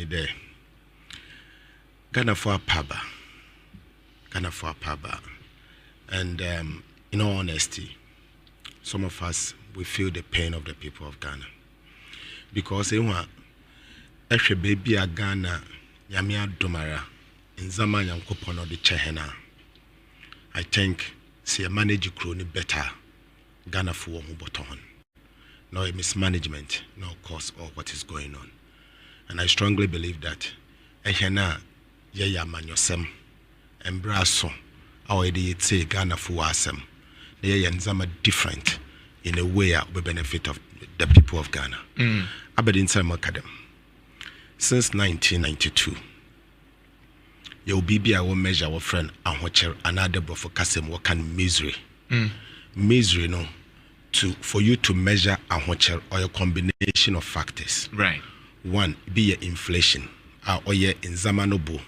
there. Ghana for Paba. And in all honesty, some of us, we feel the pain of the people of Ghana. Because every baby a Ghana, Yamia Domara, in Zaman Yankopono de Chehena, I think, see a manage crony better, Ghana for Muboton. No mismanagement, no cause or what is going on. And I strongly believe that Ehena Yaya Manyosem and Brasso, already say Ghana for Wasem, they are different in a way of the benefit of the people of Ghana. Aberdeen Sam Academy. Since 1992, your BB will measure our friend and watch another for Kasim working misery. Misery, no. For you to measure and watch or a combination of factors. Right. One, be your inflation. Or your in Zamanobu,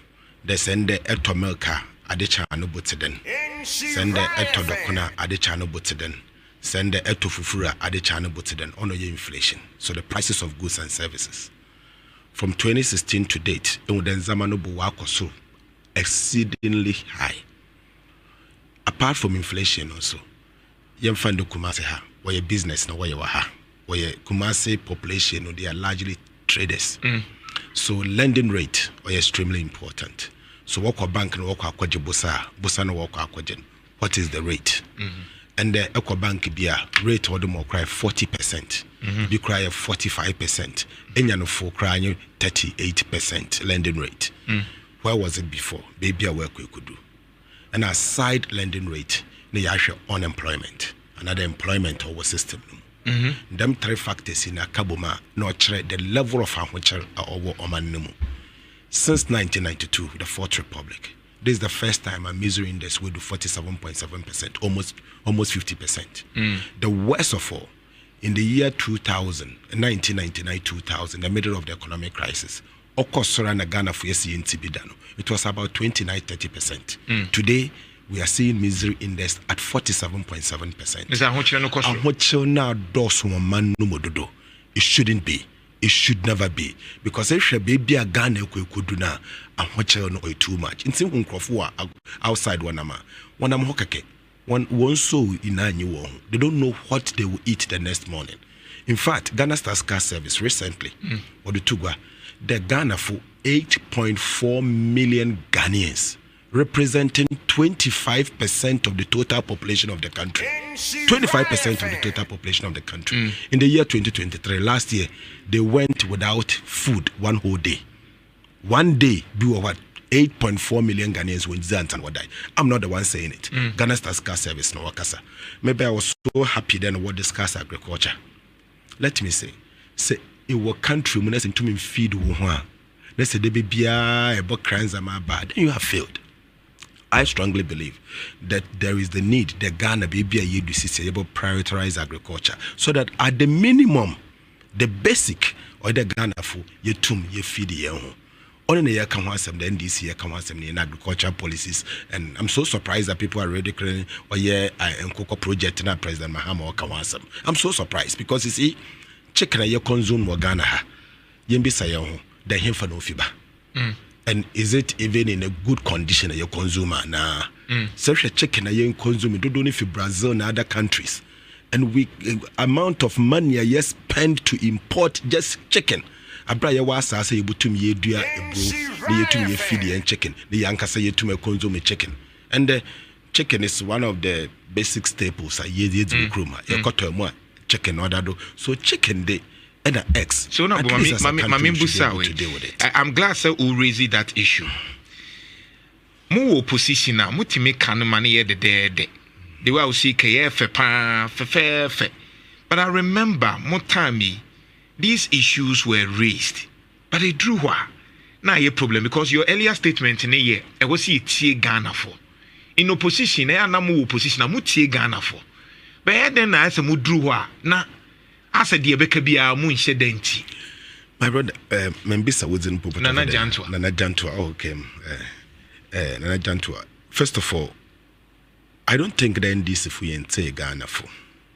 the sender eto milka, adechano butiden. Send the eto dokona, adechano butiden. Send the eto fufura, adechano butiden. On your inflation. So the prices of goods and services. From 2016 to date, in the Zamanobu wakoso exceedingly high. Apart from inflation also, Yemfando Kumase ha. Where your business no where you are, where your Kumasi population they are largely traders. So lending rate are extremely important. So walk bank and walk akwaje bosa no walk akwaje. What is the rate? And the Eco Bank be a rate or the more cry 40%. You cry 45%. Enya no for crying 38% lending rate. Where was it before? Baby a work we could do. And aside lending rate, they actually unemployment. Another employment over system. Them three factors in a kabuma nurture the level of which are over Oman. Since 1992, the Fourth Republic, this is the first time a misery index will do 47.7%, almost 50%. The worst of all, in the year 2000, 1999, 2000, the middle of the economic crisis, Okosora Ghana for Bidano, it was about 29-30%. Today, we are seeing misery index at 47.7%. It shouldn't be. It should never be. Because if she baby a Ghana could do now, and what no too much. In some outside one hokake. One so in a new one. They don't know what they will eat the next morning. In fact, Ghana Stars Car Service recently, or the Tugwa, the Ghana for 8.4 million Ghanaians, representing 25% of the total population of the country. 25% of the total population of the country. In the year 2023, last year, they went without food one whole day. One day, be what 8.4 million Ghanaians went Zant and what die. I'm not the one saying it. Ghana Stars Car Service, no wakasa. Maybe I was so happy then what discuss agriculture. Let me say in what country when I to me feed one. Let's say they be a book crimes are bad. Then you have failed. I strongly believe that there is the need that Ghana be able to prioritize agriculture so that at the minimum, the basic or the Ghana for ye feed ye own. Only the year come once the NDC year come once in agricultural policies, and I'm so surprised that people are already crying or Cocoa project and President Mahama or Kawasam. I'm so surprised because you see, chicken a year consume more Ghana ha. Yembi sayo the him for no fiber. And is it even in a good condition as your consumer? Nah. Such a chicken you consume, don't only for Brazil and other countries. And we amount of money I spend to import just chicken. Abraya was I say you to me do a bro, you to me feed and chicken. The yanka say you to me consume chicken. And the chicken is one of the basic staples. I ye to cruma. You got to more chicken or that. So chicken day. And an X. So now, I'm glad sir who raise that issue. More opposition now, mutime can money the day. They will see KF. But I remember more time these issues were raised, but they drew what? Now a problem because your earlier statement in a year, I was see T Ghana for. In opposition, I am no opposition. I mutie Ghana for. But then I say drew what now. I said, "Dear Bekabia, Moon Shedenti." My brother, Membisa wasn't popular. Nana Jantua. Okay. Nana Jantua. First of all, I don't think the NDC for you and say Ghana for.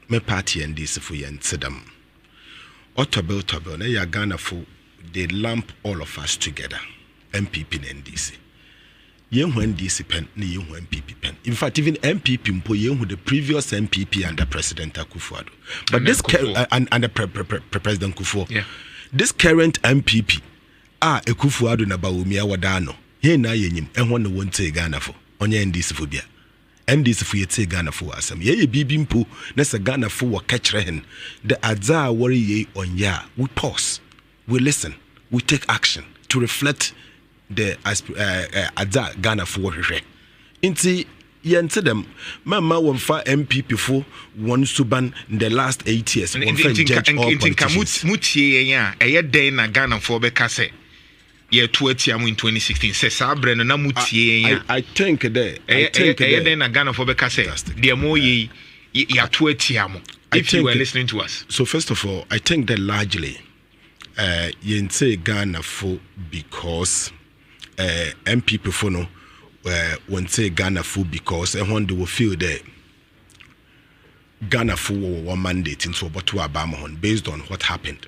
My party NDC for you and say them. Otobel, ya Ghana for they lump all of us together, MPP and NDC. Yen who NDC pen, ni yen who MPP pen. In fact, even MPP mpo yen who the previous MPP under President Akufo-Addo. But and this under President Akufo. Yeah. This current MPP, Akufo-Addo na Bawumia wadano. He na yenyim enho no wonte Ghana for. Onye NDC for bia. NDC for yete Ghana for asem. Ye bibi mpo na se Ghana for wa kachre hen. The adza worry ye onya. We pause. We listen. We take action to reflect the adza Ghana for hwehwe. Inti yente dem mama wonfa MPP for one suban in the last 8 years. Wonfa judge all politicians. Mutie ya eye den na Ghana for be kase. Ye 20 in 2016 say sabre no na mutie ya. I think there. I think eye den na Ghana for be kase. The mo ye ya 20 am. If you were listening to us. So first of all, I think that largely yente Ghana for because MPP for no won't say Ghana for because when they will feel that Ghana for one mandate into Obotu Abamahon based on what happened.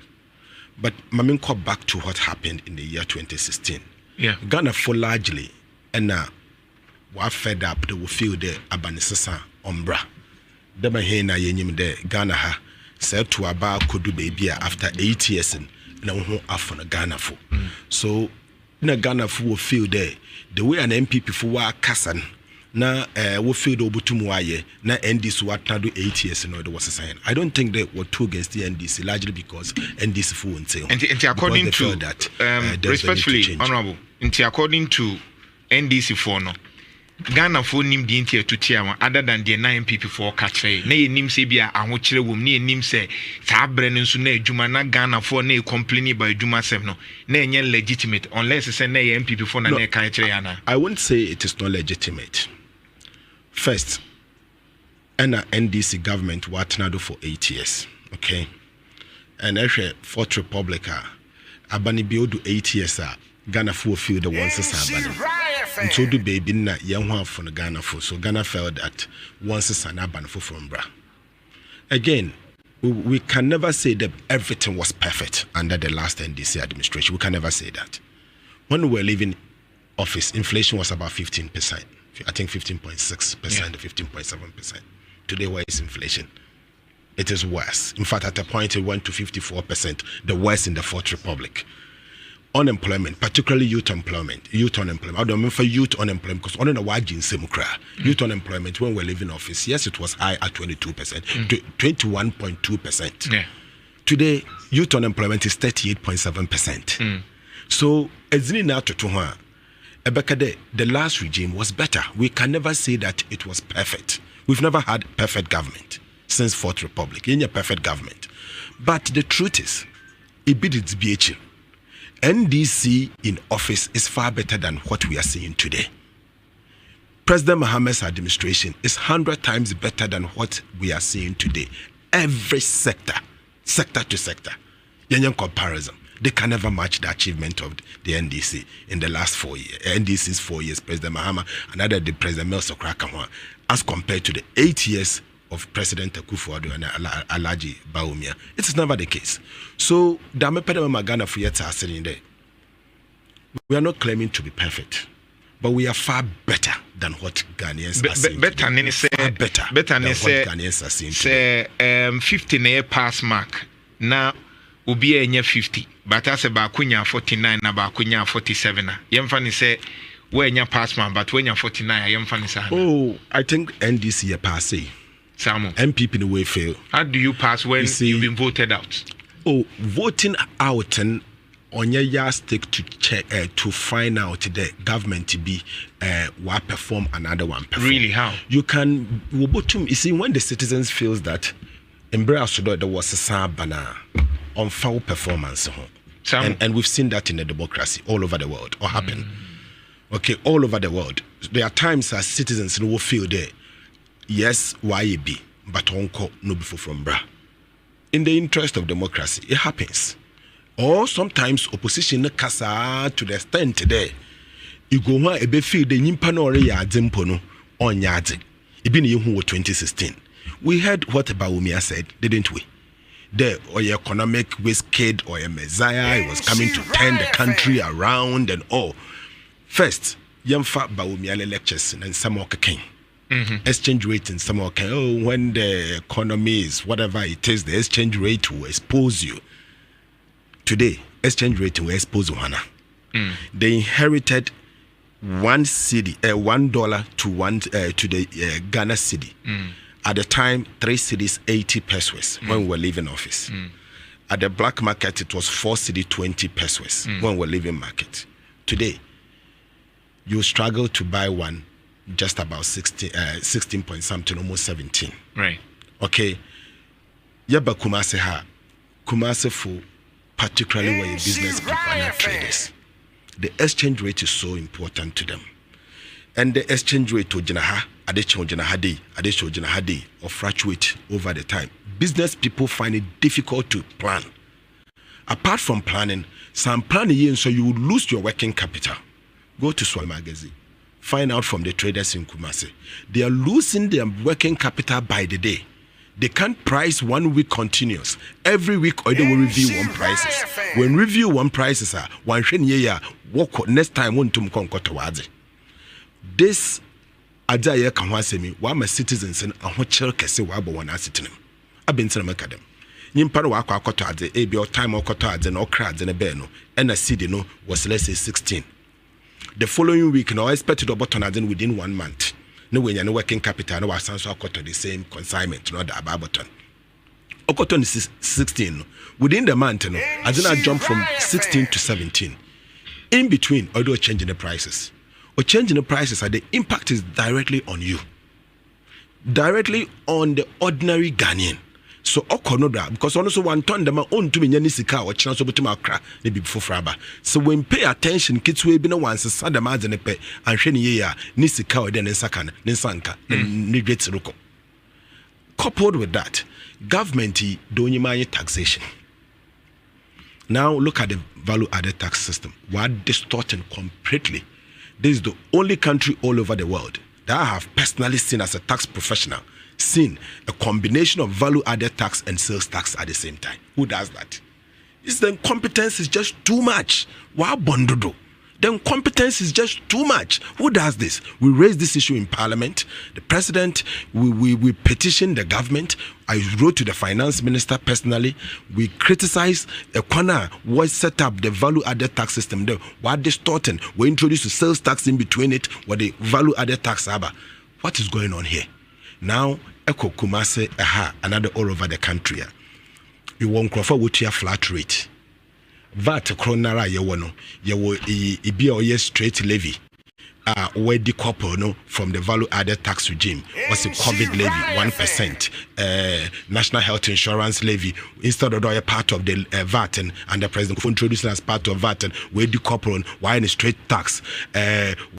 But Mamin call back to what happened in the year 2016. Yeah. Ghana for largely and were fed up, they will feel the Abanisasa Umbra. Dema hena yenyim de Ghana ha said to Aba Kudu baby after 8 years and no after Ghana for. So na Ghana for will feel there the way an MPP for wa kasan na will feel the obutum waye na NDC what na do 8 years in order was a sign. I don't think they were two against the NDC largely because NDC for won't say. And according to that, respectfully honorable, according to NDC for no Ghana for nim di ntia tutia other than the 9 MPP for catch na ye nim se bia ahokyere wom na ye nim se saa bre no nso na adwuma na Ghana for na complain by adwuma sem no na enye legitimate unless say na ye MPP for na na kan kire yana. I won't say it is not legitimate. First, and NDC government what na do for 8 years, okay? And actually Fourth Republic abani bi odu 8 years Ghana for feel the ones abani. And so do baby na young for the Ghana for so Ghana felt that once is an aban for from bra. Again, we can never say that everything was perfect under the last NDC administration. We can never say that. When we were leaving office, inflation was about 15%. I think 15.6%, 15.7%. Today, where is inflation? It is worse. In fact, at a point it went to 54%, the worst in the Fourth Republic. Unemployment, particularly youth unemployment. I don't mean for youth unemployment because on the wage in Semukra, youth unemployment when we're leaving office, yes, it was high at 22%, 21.2%. Yeah. Today, youth unemployment is 38.7%. So, as the last regime was better. We can never say that it was perfect. We've never had perfect government since Fourth Republic. In a perfect government. But the truth is, it beat its BHL. NDC in office is far better than what we are seeing today. President Mohammed's administration is 100 times better than what we are seeing today. Every sector to sector. In comparison, they can never match the achievement of the NDC in the last 4 years. NDC's 4 years, President Mahama, another the President Melso Krakahwa, as compared to the 8 years of President Akufo-Addo and Alhaji Bawumia. It is never the case. So, we are not claiming to be perfect, but we are far better than what Ghanaians are seeing. Better than what Ghanaians are seeing today. 50 na pass mark. Now, ubi enye 50. But as a bakunya 49 na bakunya 47 na. Yemfani say when you pass mark, but when you're 49, yemfani say. Oh, I think NDC a passe. Samu. MPP in the way fail. How do you pass when you've been voted out? Oh, voting out and on your yardstick to check to find out the government to be what perform another one perform. Really, how? You can you see when the citizens feels that in Brazil there was a sabana on foul performance. And we've seen that in the democracy all over the world or happen. Okay, all over the world. There are times as citizens will feel there. Yes, why be, but onko no before from bra. In the interest of democracy, it happens. Or sometimes opposition kasa to the extent there. You go one ebe feel the nyimpanore ya adimpono on yadi. Ibi ni yehu 2016. We heard what Bawumia said, didn't we? there or your economic whiz kid or a messiah. He was coming to turn the country around and all. First, Yamfa Baumiale lectures and some more king. Exchange rate in some more when the economy is whatever it is, the exchange rate will expose you. Today, exchange rate will expose Hana. They inherited $1 to the Ghana cedi. At the time, 3 cedis 80 pesos when we were leaving office. At the black market, it was 4 cedi 20 pesos when we were leaving market. Today, you struggle to buy one just about 16 point something, almost 17. Right. Okay. Yaba Kumase ha. Kumase for particularly where your business people are not traders. The exchange rate is so important to them. And the exchange rate to Jinaha, Adesho or fluctuate over the time. Business people find it difficult to plan. Apart from planning, some planning so you will lose your working capital. Go to Swal Magazine. Find out from the traders in Kumasi. They are losing their working capital by the day. They can't price 1 week continuous. Every week, or they will review one prices. When review one prices, one year, next time, one to Mkonkotawazi. This Adaya Kanwasemi, one my citizens and a hotel kese wabo one asset in them. I've been to the Macadam. Yimparo Waka Kota, the AB or time or Kota, and all crowds and a beno, and a city no was let's say 16. The following week, no expected about within 1 month. No when you're working capital, no Sanso Okoto the same consignment, not the Ababoton. Okoton is 16. Within the month, no, I did not jump from 16 to 17. In between, although changing the prices. Or changing the prices, the impact is directly on you. Directly on the ordinary Ghanaian. So okonoda because also one ton them on to me nisika or chance to my cra maybe before fraba. So when pay attention kids we be no once sada mazen pe and sheni ya nisika or then sakan ninsanka nigets ruko. Coupled with that, government don't mind taxation. Now look at the value added tax system. We're distorting completely. This is the only country all over the world that I have personally seen as a tax professional seen a combination of value added tax and sales tax at the same time. Who does that? It's the incompetence is just too much. Wow, bondodo. The incompetence is just too much. Who does this? We raised this issue in Parliament. The President, we petitioned the government. I wrote to the Finance Minister personally. We criticized a corner was set up the value added tax system. We're distorting. We introduced the sales tax in between it, what the value added tax are. What is going on here? Now, Eko Kumase, another all over the country. You won't crawl with your flat rate. VAT kronara yewono yewo ibi oye straight levy where the couple no from the value added tax regime was a COVID levy 1%, national health insurance levy instead of a part of the VAT and the president introducing as part of VAT and where the couple why in a straight tax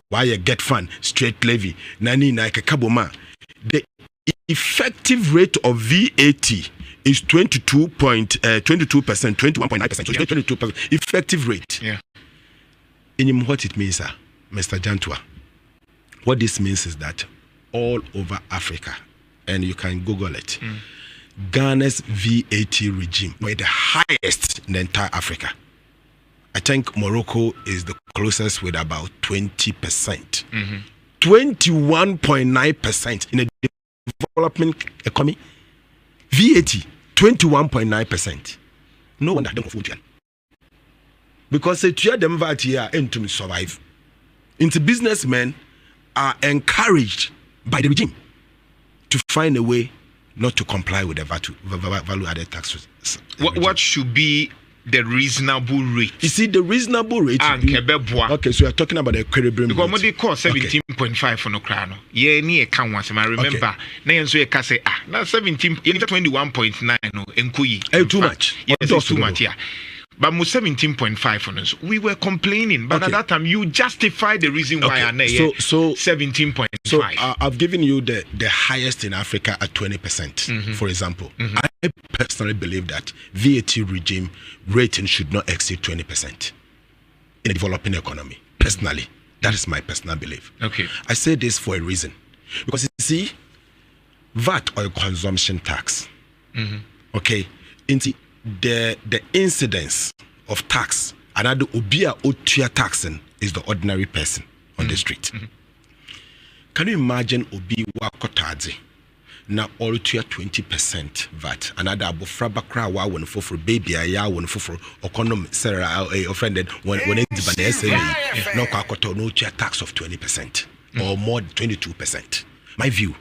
why a get fund straight levy nani na kaboma. The effective rate of VAT is 22%, 21.9%, so 22% effective rate. Yeah. In what it means, Mr. Jantua, what this means is that all over Africa, and you can Google it, Ghana's VAT regime were the highest in the entire Africa. I think Morocco is the closest with about 20%. 21.9% in a development economy. VAT 21.9%. No wonder they don't because they try them VAT here and to survive. Into businessmen are encouraged by the regime to find a way not to comply with the value added taxes. What should be the reasonable rate? You see, the reasonable rate. Okay, so you're talking about the equilibrium. Because they cost 17.5 for no crown. Yeah, near account once. I remember. Now, so you can say, now 21.9 no, and too much. Yes, it's too much. Yeah. But 17.5 for us, we were complaining. But at that time, you justify the reason why I know so 17.5. So I've given you the highest in Africa at 20%, for example. I personally believe that VAT regime rating should not exceed 20% in a developing economy. Personally, that is my personal belief. Okay. I say this for a reason. Because you see, VAT or consumption tax, okay, the incidence of tax another obia otua taxing is the ordinary person on the street. Can you imagine obi wa kotadze na all to 20% VAT another abofra bakra wa won for baby ya won for economy sarah offended when it the SME no kwakoto no tax of 20% or more 22%. My view,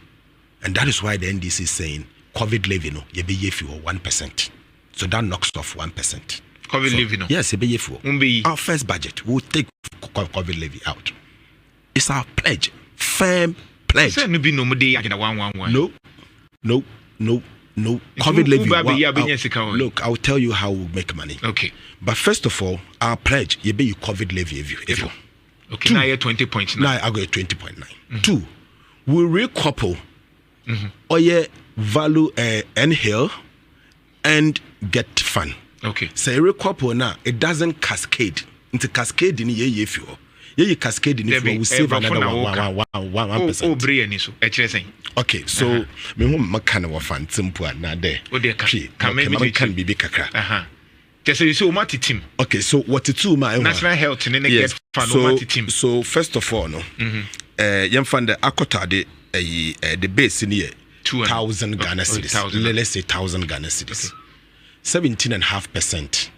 and that is why the NDC is saying COVID levy no ye be yefu 1%. So that knocks off 1%. COVID levy no. Yes, ye be yefu. Our first budget will take COVID levy out. It's our pledge. Firm pledge. No. COVID levy. Look, I'll tell you how we'll make money. Okay. But first of all, our pledge, you be COVID levy if you. Okay. Now you're 20.9. Now I go 20.9. 2, we recouple or your value inhale and get fun. Okay. So recouple now it doesn't cascade. Into cascade in ye if you. You cascade in if we save another 1%. Okay, so me home makana wa fan simple na there. Can be kakra. Just you say what team. Okay, so what it two my national health in the get fan team. So first of all no. Yam fan the akotade the base in here 2,000 Ghana cedis. Let's say 1,000 Ghana cedis. 17.5%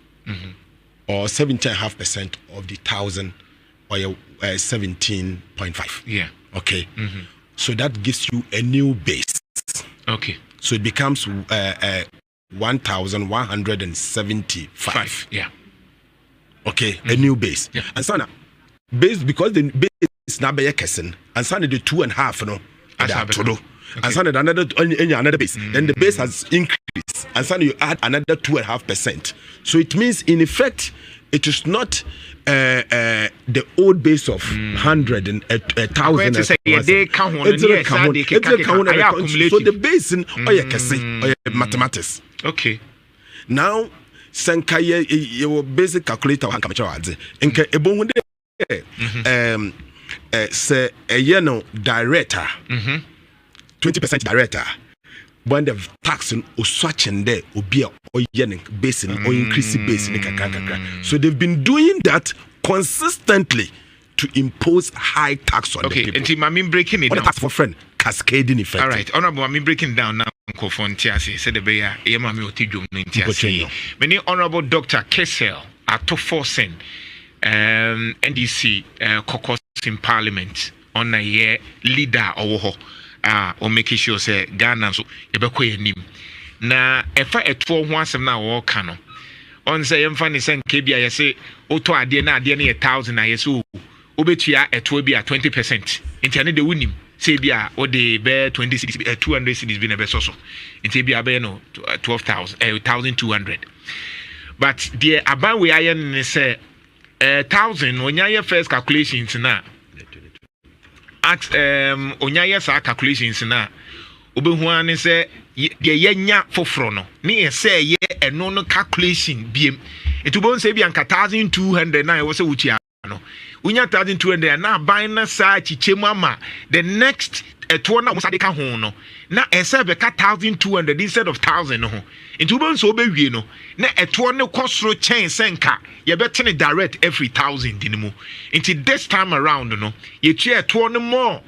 or 17.5% of the 1,000 or 17.5. Yeah. Okay. So that gives you a new base. Okay. So it becomes 1,175. Yeah. Okay. A new base. Yeah. And so now, base because the base is not by kesen, and so the 2.5 no. Okay. And so another base. Then the base has increased, and so you add another 2.5%. So it means in effect it is not the old base of 100 and 1,000. So the base in mathematics. Okay. Now, Sankaye, your basic calculator, say a director, 20% director. When the tax or swatching there will be a basin or increasing basin. So they've been doing that consistently to impose high tax on the people. Okay, and I'm breaking it down. Tax for friend cascading effect. All right, honorable, I'm breaking down now. Said the bear, many honorable Dr. Kessel at Forson, NDC caucus in Parliament on a year leader or making sure say Ghana so yebekɔ yanim na ɛfa ɛtoɔ ho asɛm na wɔka no on say yɛmfa ne sɛ nke bia yɛse wotɔ adeɛ na adeɛ no yɛ 1,000 na yɛse wobɛtua ɛtoɔ bi a 20% nti ane de wonim sɛ bia wode bɛ 20 cities 200 cities bi na bɛsɔ so nti bia bɛ no 1,200 but deɛ aban we ayɛ ne sɛ 1,000 onya yɛ first calculations na onya yes calculations na obehu an say ye yenya foforo no ne ye say ye eno no calculation biem etubon say bi anka 1,200 na wo say wutia no unya 1,200 na ban na sa chichemu ama the next eto na musa de ka ho no na ese be ka 1,200 instead of 1,000 no ho etubon so obewie no na eto ne kosoro chen senka ye betene direct every 1,000 dinimu until this time around no ye tue eto no more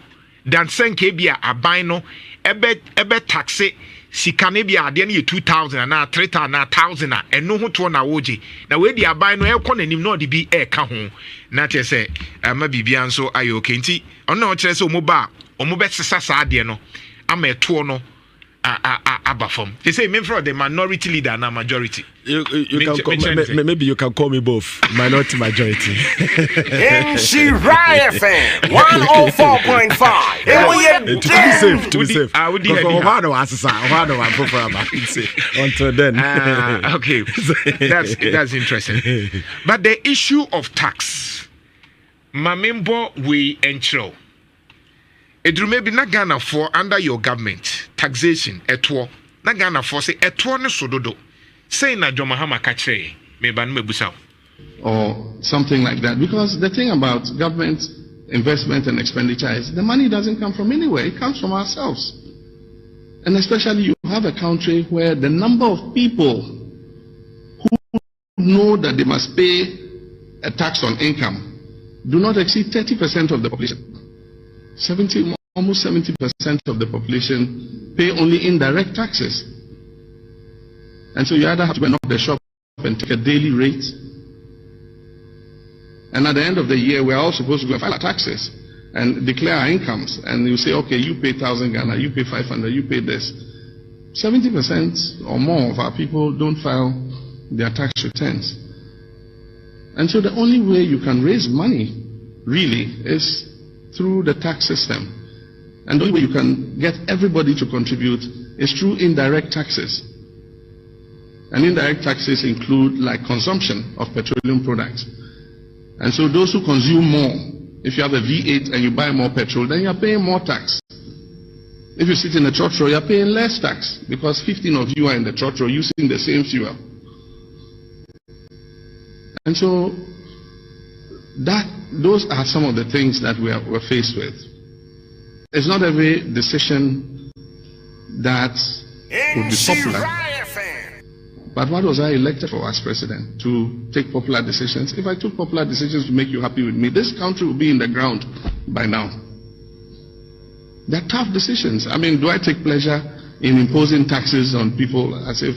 than senka bia aban no ebe taxe sika ne bia ade ne 2,000 na 3,000 na 1,000 na eno ho to na woje na we di aban no ekọ nanim na odi bi ka ho na te se ma bibia nso ayo kenti ono o kire se omoba omobe sesa sa ade no ama eto no abafom they say men for the minority leader na majority maybe you can call me both minority majority Nhyira FM 104.5 to be safe until then okay that's interesting but the issue of tax mamembo we entro edrume bi na Ghana for under your government taxation eto na Ghana for say eto ne sododo say na Jomahama ka kire me ba no mebusa or something like that, because the thing about government investment and expenditure is the money doesn't come from anywhere, it comes from ourselves. And especially you have a country where the number of people know that they must pay a tax on income do not exceed 30% of the population. Almost 70% of the population pay only indirect taxes. And so you either have to knock the shop and take a daily rate. And at the end of the year, we are all supposed to go file our taxes and declare our incomes. And you say, okay, you pay 1,000 Ghana, you pay 500, you pay this. 70% or more of our people don't file their tax returns. And so the only way you can raise money, really, is through the tax system. And the only way you can get everybody to contribute is through indirect taxes. And indirect taxes include like consumption of petroleum products. And so those who consume more, if you have a V8 and you buy more petrol, then you're paying more tax. If you sit in a trotro, you're paying less tax because 15 of you are in the trotro using the same fuel. And so those are some of the things that we're faced with. It's not every decision that would be popular. But what was I elected for as president? To take popular decisions? If I took popular decisions to make you happy with me, this country would be in the ground by now. They're tough decisions. I mean, do I take pleasure in imposing taxes on people as if,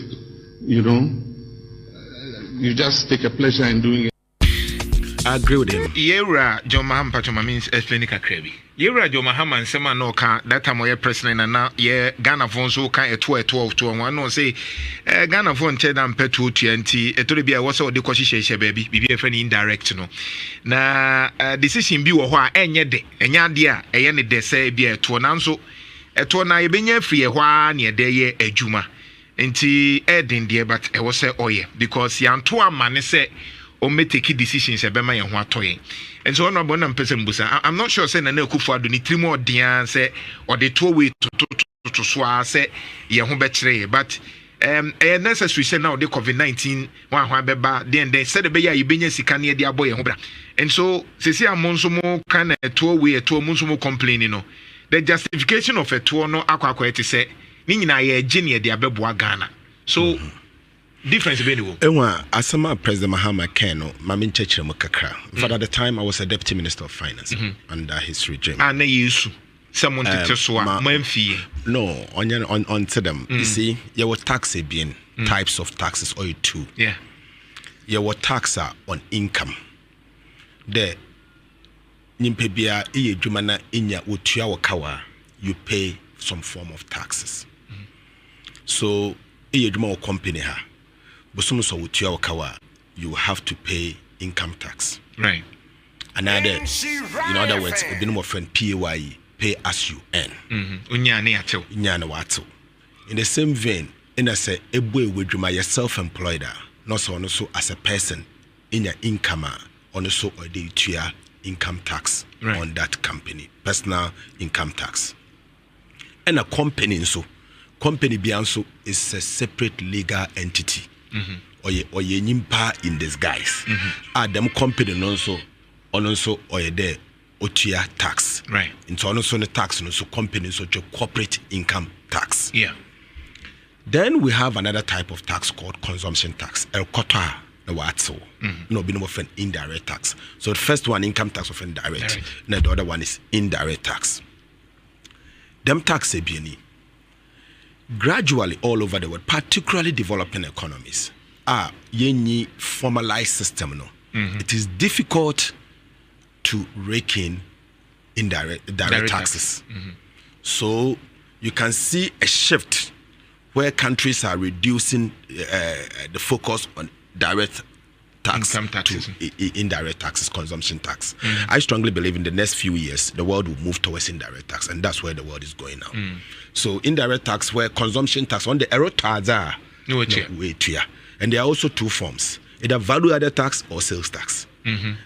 you just take a pleasure in doing it? I agree with him. Yera John Maham Patoma means explaining Krabi. Yera John Maham and Sema no can that time we president and now Ghana phone so can a 12 to 1 no say Ghana phone tell them pet 220 it will be a what's all the question baby be a friend indirect no. Na decision be wo ho enye de enya de a eye ne de say be a to nanso eto na ye benya free ho a ne de ye adwuma. Enti edin de but e wo say oye because yanto amane say or may take decisions about my and what toy. And so on about person busa. I'm not sure saying an Kufa do need 3 more dian say or the 2 way to swa say Yahoo betray, but a necessary say now the COVID-19 one beba then they said the beya you been sikania dia boy and so say amonsumo can a 2 way a 2 monsumo complaining no the justification of a 2 no aqua say Nina ye genius dia beboa Ghana. So difference be anyway. Asama President Mahama Keno, Mamin Chechre Mukakra. But at the time I was a deputy minister of finance under his regime. And they used someone to Teswa Memphis. No, on to them. You see, you were tax being types of taxes or 2. Yeah. You were taxa on income. The Nimpebia Iye Jumana Inya Utua Wakawa, you pay some form of taxes. So Iye Juma company ha. You have to pay income tax. Right. Another, in other words, a bit more friend PAYE, pay as you earn. In the same vein, in a say, a boy with you self-employed, not so also as a person in your income, also or the income tax on that company, personal income tax. And a company Bianso is a separate legal entity. Or ye nimpa in disguise. Them company also or ye there otia tax. Right. Into also the tax and also company so corporate income tax. Yeah. Then we have another type of tax called consumption tax. El kota the watso. No be no friend indirect tax. So the first one income tax of indirect. And the other one is indirect tax. Them tax ebieni. Gradually all over the world, particularly developing economies, yenyi formalized system. No, it is difficult to rake in direct taxes. So you can see a shift where countries are reducing the focus on direct tax to indirect taxes, consumption tax. I strongly believe in the next few years the world will move towards indirect tax, and that's where the world is going now. So indirect tax, where consumption tax on the erotaza, and there are also 2 forms: either value-added tax or sales tax.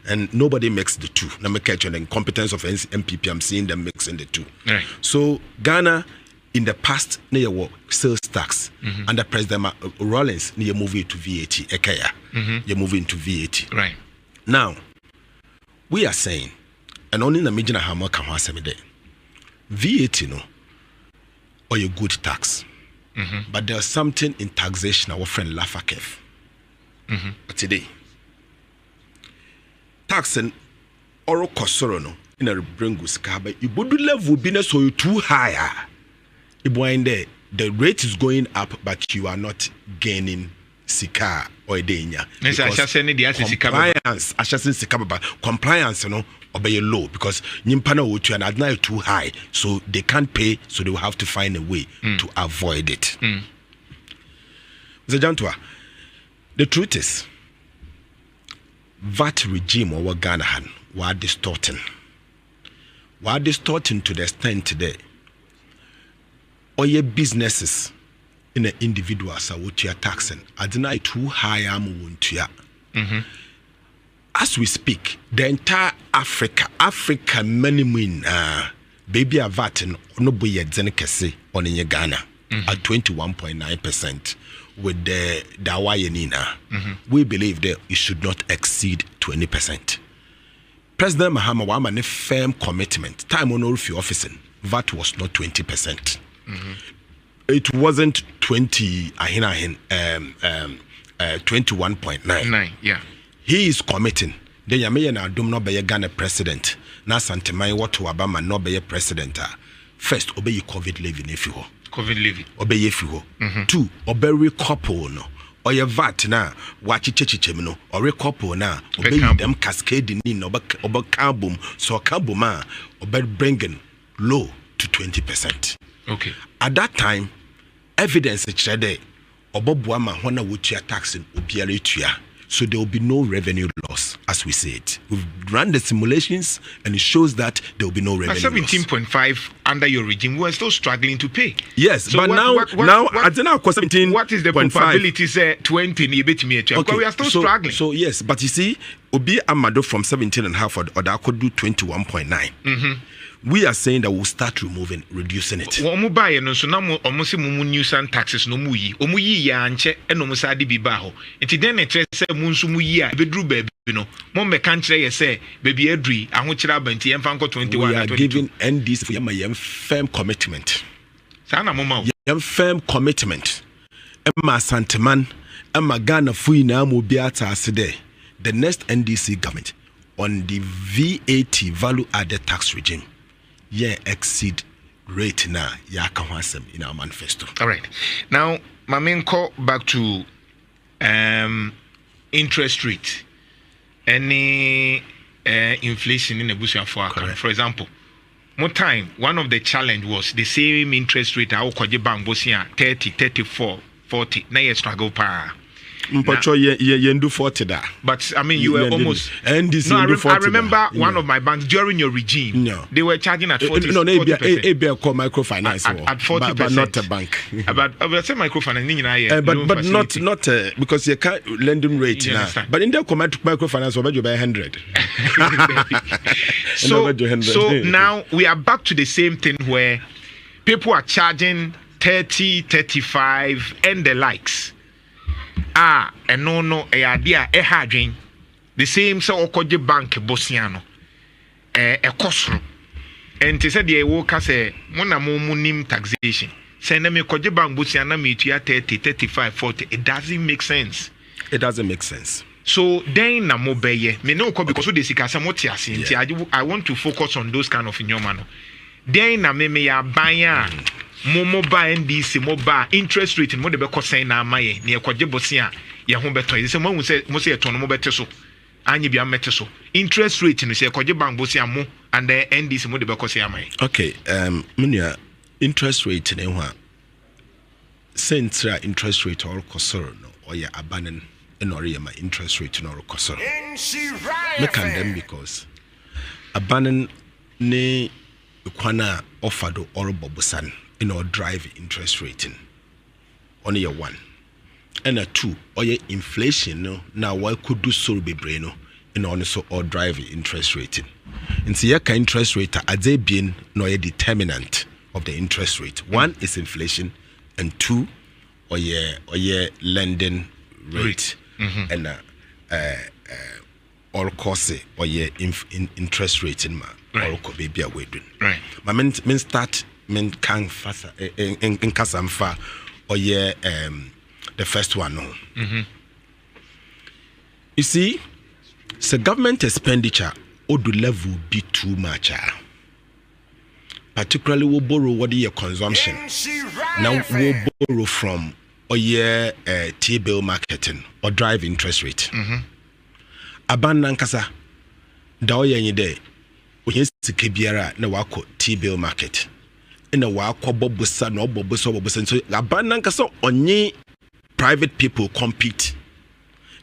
And nobody makes the 2. Now, the competence of MPP, I'm seeing them mixing the 2. Right. So Ghana, in the past, near sales tax under President Rawlings, near moving to VAT. You're moving to VAT. Right. Now, we are saying, and only in the region of Hamaka, VAT, or a good tax. But there's something in taxation our friend Lafakef But today, taxing or kosoro no in a bringus caba, you would level be so you too higher. The rate is going up, but you are not gaining sika or denya. Compliance, you know, obey low because Nimpana would to an too high, so they can't pay, so they will have to find a way to avoid it. The truth is, VAT regime or Ghana were distorting. Were distorting to the extent today. Or your businesses in the individuals are what you are taxing. I deny too high as we speak, the entire Africa minimum baby a VAT no boy zenekese on in Ghana at 21.9% with the Dawayanina. We believe that it should not exceed 20%. President Mahama Wama a firm commitment. Time on all for officing, VAT was not 20%. It wasn't 21.9. Yeah. He is committing. The Yamaya na dum no be Ghana president. Na Santemai what to Obama no be president. First, obey COVID levy if you COVID levy. Obey if you Two, obey couple no. Or your VAT na wachi chechichemi no. Or couple na obey them cascading in oba carbon. So carbon obey bringing low to 20%. Okay. At that time, evidence is there. Obobuama hona wutia taxing obiare tuya. So there will be no revenue loss, as we say it. We've run the simulations, and it shows that there will be no revenue 17.5 under your regime, we're still struggling to pay. Yes, so but now I don't know. 17. What is the probability? Say 20. Okay, we are still struggling. So yes, but you see, Obi Amado from 17.5 or that could do 21.9. We are saying that we'll start reducing it. Omu buy no so na omo se mumu nuisance taxes no mu yi. Omu yi ya anche e no musa de bi ba ho. Enti den na tre se mu nso mu yi a bedru ba bi no. Mo me kan kire ye se baby adri aho kire abanti em fa nko 21 we are giving NDC for yam firm commitment. Sa na mo ma yam firm commitment. Emma Santeman, Emma Ghana fui na mo bi atase there. The next NDC government on the VAT value added tax regime. Exceed rate na yakawasem in our manifesto. All right. Now, my main call back to interest rate. Any inflation in the bush for account. For example, more time, one of the challenge was the same interest rate I will bank bosia 30, 34, 40. Now you struggle pa. Mpacho ye do 40 da. But I mean you were almost and this I remember one of my banks during your regime. They were charging at 40%. No, ABL call microfinance at 40%. But not a bank. But I say microfinance but not because you can't lending rate now. But in the microfinance over you by 100. So now we are back to the same thing where people are charging 30, 35 and the likes. And no idea hadrin the same so okoje bank bosiano kosoro and te said the woka say mona munim taxation say na me koje bank bosiana me tua 30 35 40 it doesn't make sense. So then na mo beye me no ko because the sika say moti ase I want to focus on those kind of nyoma no then na me ya ban Momo buy NDC mobile interest rate in mo de be ko sen na amaye ne ekoje bosia ye ho beto ye se mo hu se mo se eton mo bete so anyi bia mete so interest rate no se ekoje bank bosia mo and the NDC mo de be ko se amaye. Okay, munia interest rate ne ho a central interest rate or kosoro no or ya abanen in or ma interest rate no or kosoro make them because abanen ne kwana offered or bobusan in our drive interest rating on year one and a two or your inflation no now why could do so be brain in on so or drive interest rating and see your interest rate as they being no a determinant of the interest rate. One is inflation and two or your lending rate and all costs or your interest rating ma all could be away doing right my men start men can fasa in kasamfa or the first one no You see, the government expenditure would level be too much. Particularly, we borrow what your consumption. Now we borrow from T-bill marketing or drive interest rate. Aban nankasa da oye de onye sike biara na wako T-bill market. Ina wako bobusa no bobusa so aban nankasa onye private people compete.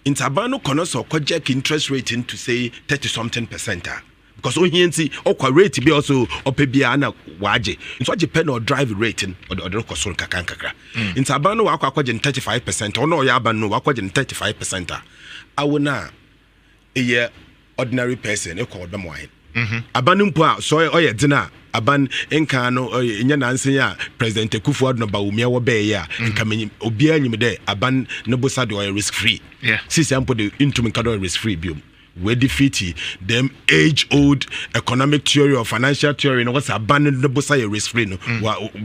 In Tabano konoso project interest rate into say 30 something percent. Because ohiensi okwa rate be also opebia na waje. So depend on drive rating or the cost kakra. In Tabano wako akwaje 35% or no yaban no akwaje 35%. Awona a year ordinary person e call them wine. Abanumpo so oye dina aban enka no nya nanse ya president Akufo-Addo no ba umia wo be ya enka obia nyim de aban no bosa de oil risk free. Yeah. Since ampo de into nkado risk free biom. We defeat them age old economic theory or financial theory no what's aban no bosa risk free no.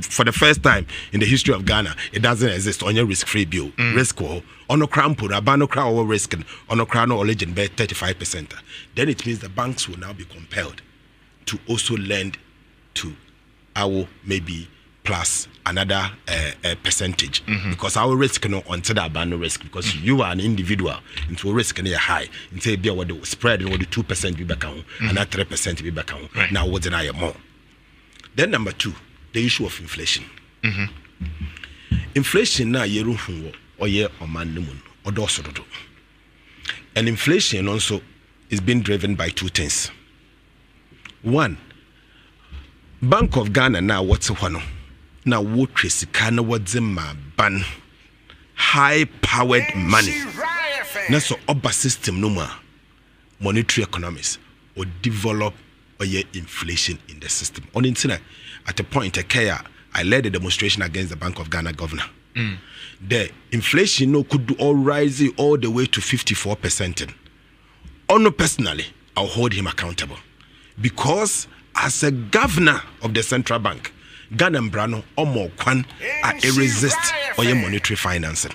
For the first time in the history of Ghana it doesn't exist on your risk free bill. Risk or ono crampo abano cra or risk ono cra no origin be 35%. Then it means the banks will now be compelled to also lend to our maybe plus another percentage because our risk no until that ban risk because you are an individual into risk and high into be what the spread and what the 2% be back on and that 3% be back on now what's an eye more. Then number 2, the issue of inflation. Inflation na yeru hunwo or ye or man numun or dosodo. And inflation also is being driven by 2 things. One, Bank of Ghana now what's one now what Tresicana what's in my ban high powered money. Now so upper system no more monetary economics or develop or ye inflation in the system. On internet at a point I led a demonstration against the Bank of Ghana governor. The inflation no could all rise all the way to 54%. On personally, I'll hold him accountable. Because as a governor of the central bank, Ghana Brano Omo Kwan I resist or your monetary financing.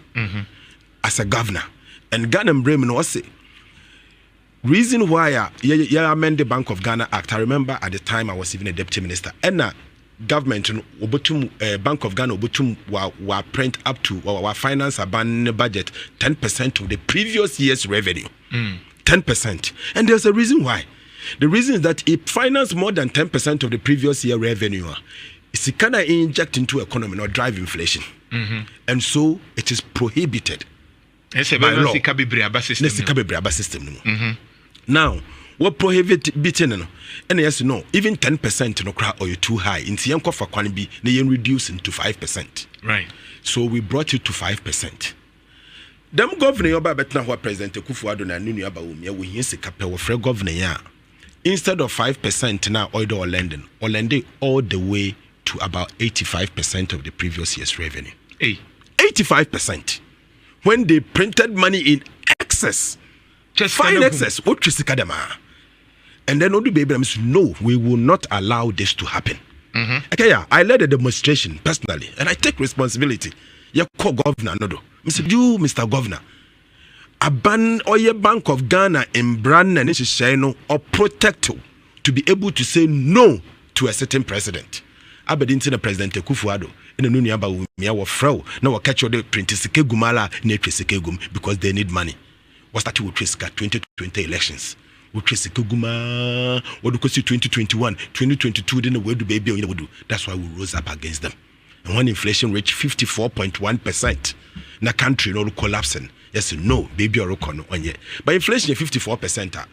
As a governor. And Ghana Bremen was say reason why I amend the Bank of Ghana Act. I remember at the time I was even a deputy minister. And government Bank of Ghana were print up to our finance ban budget 10% of the previous year's revenue. 10%. And there's a reason why. The reason is that it financed more than 10% of the previous year revenue. It's kind of inject into economy or drive inflation. And so it is prohibited by law. System. Now, what prohibiting and yes, no, even 10% no cry or you too high. In Sianko for Kwanibi, they reduce into 5%. Right. So we brought it to 5%. Them governor yoba betna what President Akufo-Addo na nunu aba umia we hinse kape wo free governor ya. Instead of 5% now oil or lending all the way to about 85% of the previous year's revenue. 85%. When they printed money in excess. Just fine excess. What trisikadema. And then Odu Baby said, no, we will not allow this to happen. Okay, yeah, I led a demonstration personally, and I take responsibility. You call governor Nodo. Mr. You, Mr. Governor, a ban or your Bank of Ghana in brand and Shino or protect to be able to say no to a certain president. I didn't see the President Akufo-Addo in the Nhyira Umia or Frau. Now I catch your Printisike Gumala Netrisike Gum because they need money. What's that with Triska 2020 elections? What do 2021, 2022 didn't where do baby on do. That's why we rose up against them. And when inflation reached 54.1%, the country no collapsing. Yes, no, baby or on yet. But inflation is 54%.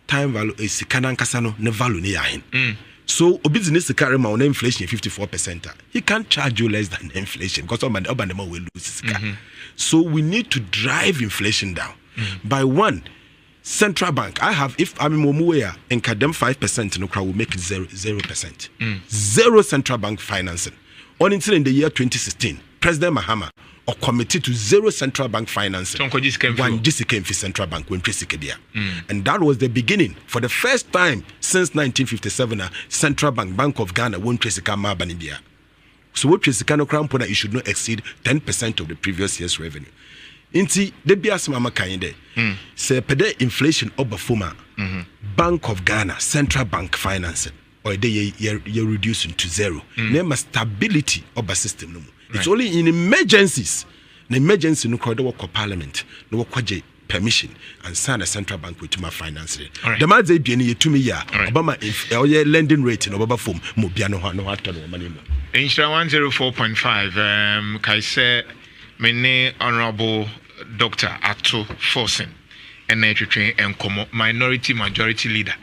Time value is Kanan Kasano, ne value near him. So business to carry my inflation is 54%. He can't charge you less than inflation because all the will lose. So we need to drive inflation down. By one, central bank. I have if I'm Momuya and Kadem 5% no crowd will make it 0%. Zero central bank financing. On in the year 2016, President Mahama or committed to zero central bank financing. One just came for central bank when and that was the beginning. For the first time since 1957, Central Bank of Ghana won't trace Banibia. So what trace Crown Pona it should not exceed 10% of the previous year's revenue. Inti de bi asema makan de. Se pede inflation obafuma. Bank of Ghana, Central Bank financing or you're reducing to zero. Name a stability of a system. No. It's only in emergencies. The emergency no crowd work parliament, no work permission and sign a central bank with my financing. The man say be any to me ya. Obama if lending rate in Obama form Mobiano no after no money. Nhyira 104.5 kai say mene honorable Dr. Ato Forson and minority majority leader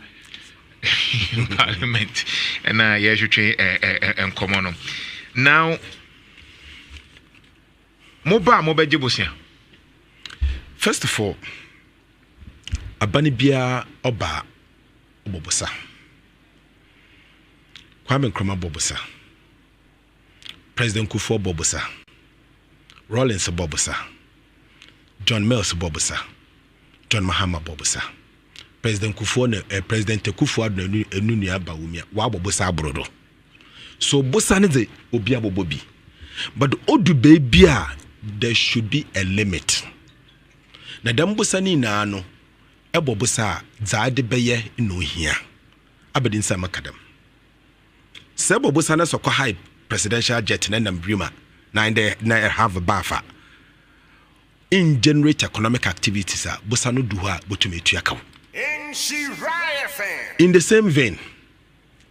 in parliament and and common now mobile. First of all, Abanibia Oba Obobosa Kwame Nkrumah Bobosa President Kufuor Bobosa Rawlings Bobosa John Mills Bobosa John Mahama Bobosa President Kufuor President Kufuor Enunia Bawumia wa Bobosa Brodo. So Bosa ne de obi abobobi. But odu baby there should be a limit. Na dam Bosa ni na no e Bobosa za de beye no hia. Abedin sa makadam. Se Bobosa na sokọ high presidential jet na nambrima na have a buffer. In generate economic activities Bosa no do ha botumi tuaka. In the same vein,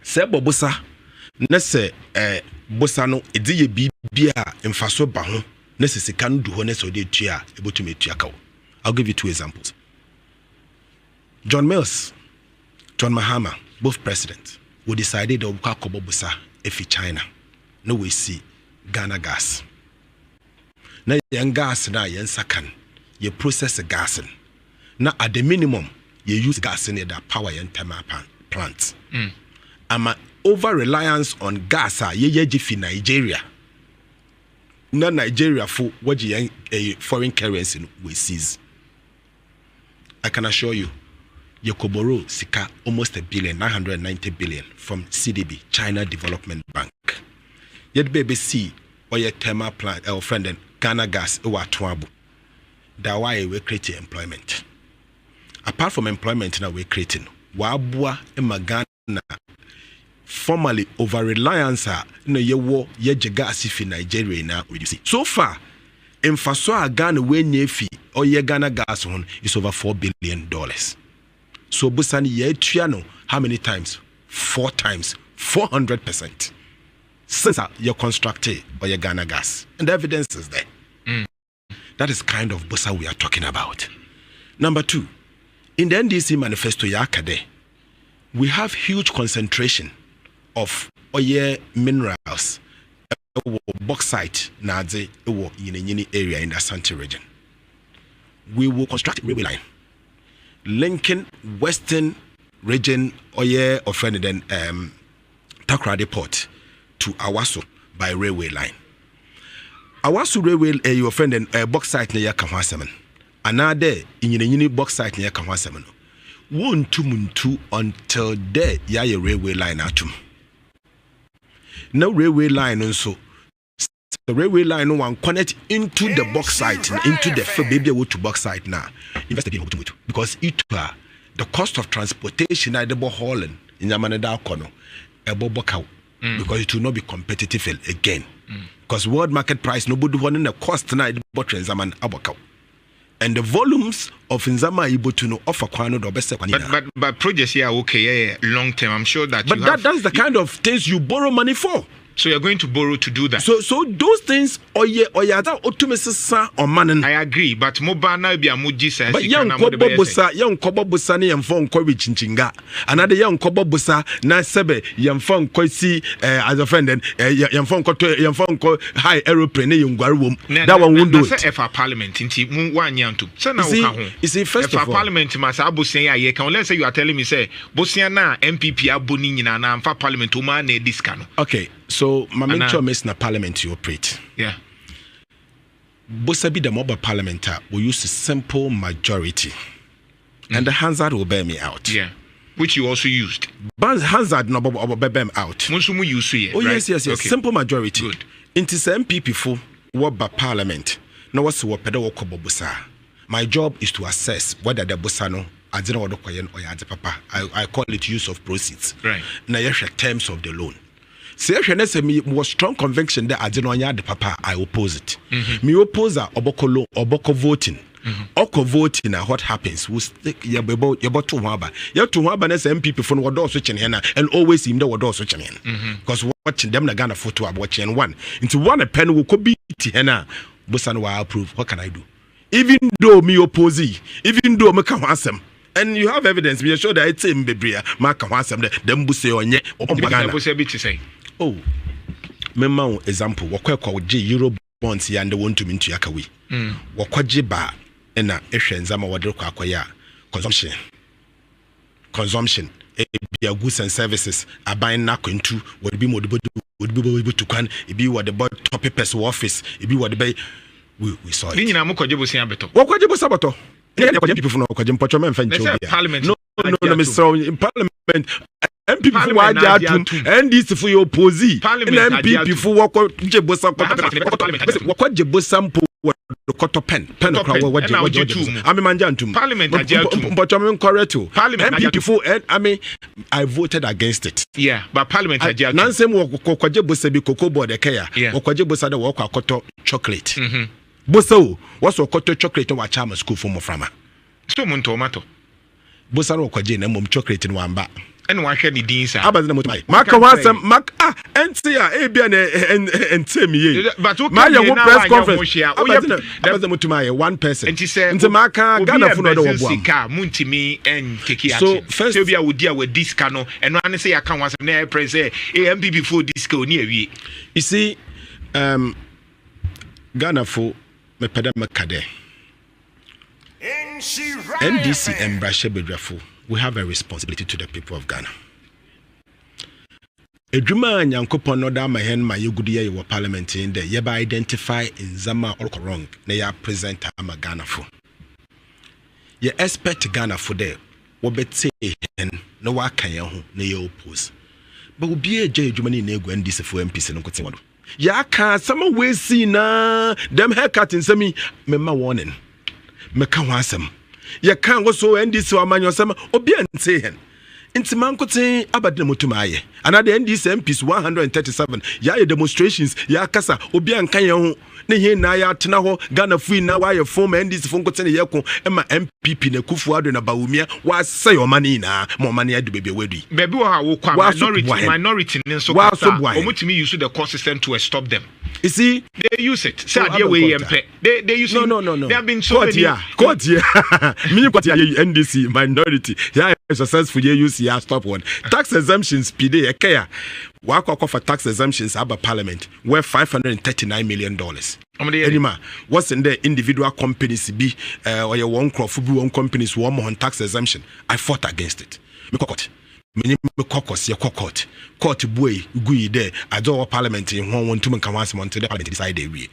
se Bobosa na se Bosa no ediye bibia emfaso ba ho na se sika no du ho na se ode tua botumi tuaka. I'll give you two examples. John Mills, John Mahama, both presidents, we decided to work with Bosa if China. No we see Ghana gas. Na yen gas na yen sakan, you process the gas. Na at the minimum, you use gas in that power yen thermal plants. Ama over reliance on gas ye jiffy Nigeria. Na Nigeria for what you foreign currency we seize. I can assure you, Yokoboro Sika almost $1 billion, 990 billion from CDB, China Development Bank. Yet baby see or your thermal plant or friend and Ghana gas or Twabu. That's why we're creating employment. Apart from employment now we're creating Wabua Ghana formerly over reliance no ye gas if in Nigeria now reducing. So far, in Faso Ghana when ye fee or ye Ghana gas on is over $4 billion. So Busani ye triano how many times? 4 times, 400%. Since you're constructed or your Ghana gas. And the evidence is there. That is kind of Bosa we are talking about. Number 2, in the NDC manifesto Yakade, we have huge concentration of oil minerals, bauxite, Nadze, in area in the Asante region. We will construct a railway line linking western region oil of then Takoradi Port to Awaso by railway line. Awaso railway your friend and bauxite near Kamwasemen. Another in bauxite near Kamwasemen. Won't muntu until there ya railway line atum. No railway line also. The railway line no one connect into the bauxite into the baby wood to bauxite now. Invest because it the cost of transportation at the hauling in Yamanada Kono a bobokau because it will not be competitive again. Because world market price nobody want the cost now the bottle zaman abokau. And the volumes of Nzama able to know offer kwano do best but projects here okay long term I'm sure that but that's the kind of things you borrow money for. So you're going to borrow to do that. So those things that otumesisa or manen. I agree, but mobile now be a muji says. But young kobo busa ni yamfon ko chinchinga. Another young kobo busa na sebe yamfon ko si as a friend then yamfon ko high aeroplane ni yungwaru. That one won't do it. If our parliament inti mu wanyantu. So now you see first of all parliament must abusen ya can let's say you are telling me say bosia na MPP aboni nyina na amfa parliament o ma na discount. Okay. So, Mamincho makes na parliament to operate. Yeah. Bosabi the mobile parliament will use a simple majority. And the Hansard will bear me out. Yeah. Which you also used. But Hansard no bear them out. Musumu use Oh, right? Yes. Okay. Simple majority. Good. Into some MPP for what by parliament. no what's what pedo bobusa. My job is to assess whether the busano I didn't want to or the papa. I call it use of proceeds. Right. Now you terms of the loan. Say me was strong conviction that I didn't want the papa. I oppose it. Me oppose oboko loan, oboko voting. Oko voting and what happens? We stick your about to Waba. Your to Waba as MPP from what door switching here and always seem the door switching in. Because watching them the Ghana photo I'm watching one. Into one a pen who could be Tiana. Busan will approve. What can I do? Even though me oppose, even though me can answer. And you have evidence. We are sure that it's in Bibria. Mark can answer them. Buse on ye. Oh, memang example. Wakwa kwa Euro bonds ya and the one to mean to Yakawi. Wakwa jiba ena nzama wadro kwa akwaya consumption be goods and services are buying nako into would be more to can be what the top papers office it be what the bay we saw it na mko jebo sia beto wakwa jebo sabato people from kwa jebo pacho menfa ncho parliament no Mr. in parliament MPP for wajatum NDC for your opposite MPP for wakwa jebo sampo Koto pen what I'm manjantum parliament but I'm correct too MPP for I voted against it but parliament nansem kwaje bosabi cocoa board ekaya kwaje bosada wo kwakoto chocolate boso what's kwakoto chocolate wa chama school for moframa so mun tomato bosa no kwaje na mom chocolate no amba and wa hwe ni din sa abazi na motumai maka wasam mak entia ebia na entemi ye ma ya wo press conference abazi na motumai one person nti maka Ghana fu no do wo sika muntimi en keki ati so first bia wodi a wadi sika no eno ane se ya kan wasam na press MPP for disco ni awie you see Ghana fu me peda makade NDC and Brashe Bedrafo, we have a responsibility to the people of Ghana. Edruma Nyankopon no da mahen ma yegudi ye wo parliament in there ye ba identify in zama or wrong na ya present am Ghana fo. Ye expect Ghana for there wo bete hen na wa kan ye ho na ye oppose. But obi eje edwuma ni na egu NDC fo MPC no kote wodo. Ya ka sama we see na dem haircut in semi mema warning. Meka wasem ye kan wo so NDC wa manyo sama obi ante hen intiman kote abadina mutumaye another NDC MPs 137 ya demonstrations ya kasa obi ankan ye ho ne he na ya tena ho Ghana fui na wa ye form NDC fo kote ne ye ko ema MPP na Kufuado na Bawumia wa say o mani na mo mani adu bebe wedu bebe wo kwa minority nso kasa omutimi use the court system to stop them. You see, they use it. They use it. No. There have been so many. Court here. Me court here NDC minority. Yeah, successful use here stop one. Tax exemptions PD ekaya. Wako for tax exemptions about parliament worth $539 million. Anima, what's in the individual companies be or your one crop for one companies one more on tax exemption. I fought against it. Me caucus, your court boy, gui there, I do parliament in one to make a once month to the parliament decide we.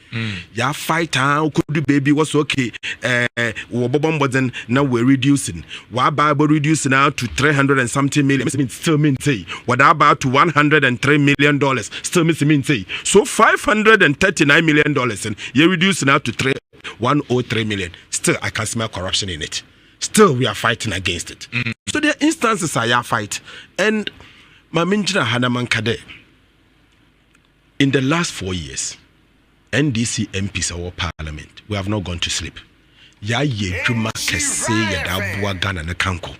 Ya fight could baby was okay. Bombarden now we're reducing. Why Bible reducing now to 300 and something million? Still mean say what about to $103 million? Still mean say so $539 million and you're reducing now to 103 million. Still, I can smell corruption in it. Still, we are fighting against it. So there are instances I fight. And Maminjina Hanaman Kade, in the last 4 years, NDC MPs our parliament, we have not gone to sleep. Ya ye juma kese ya da bua Ghana na kanko.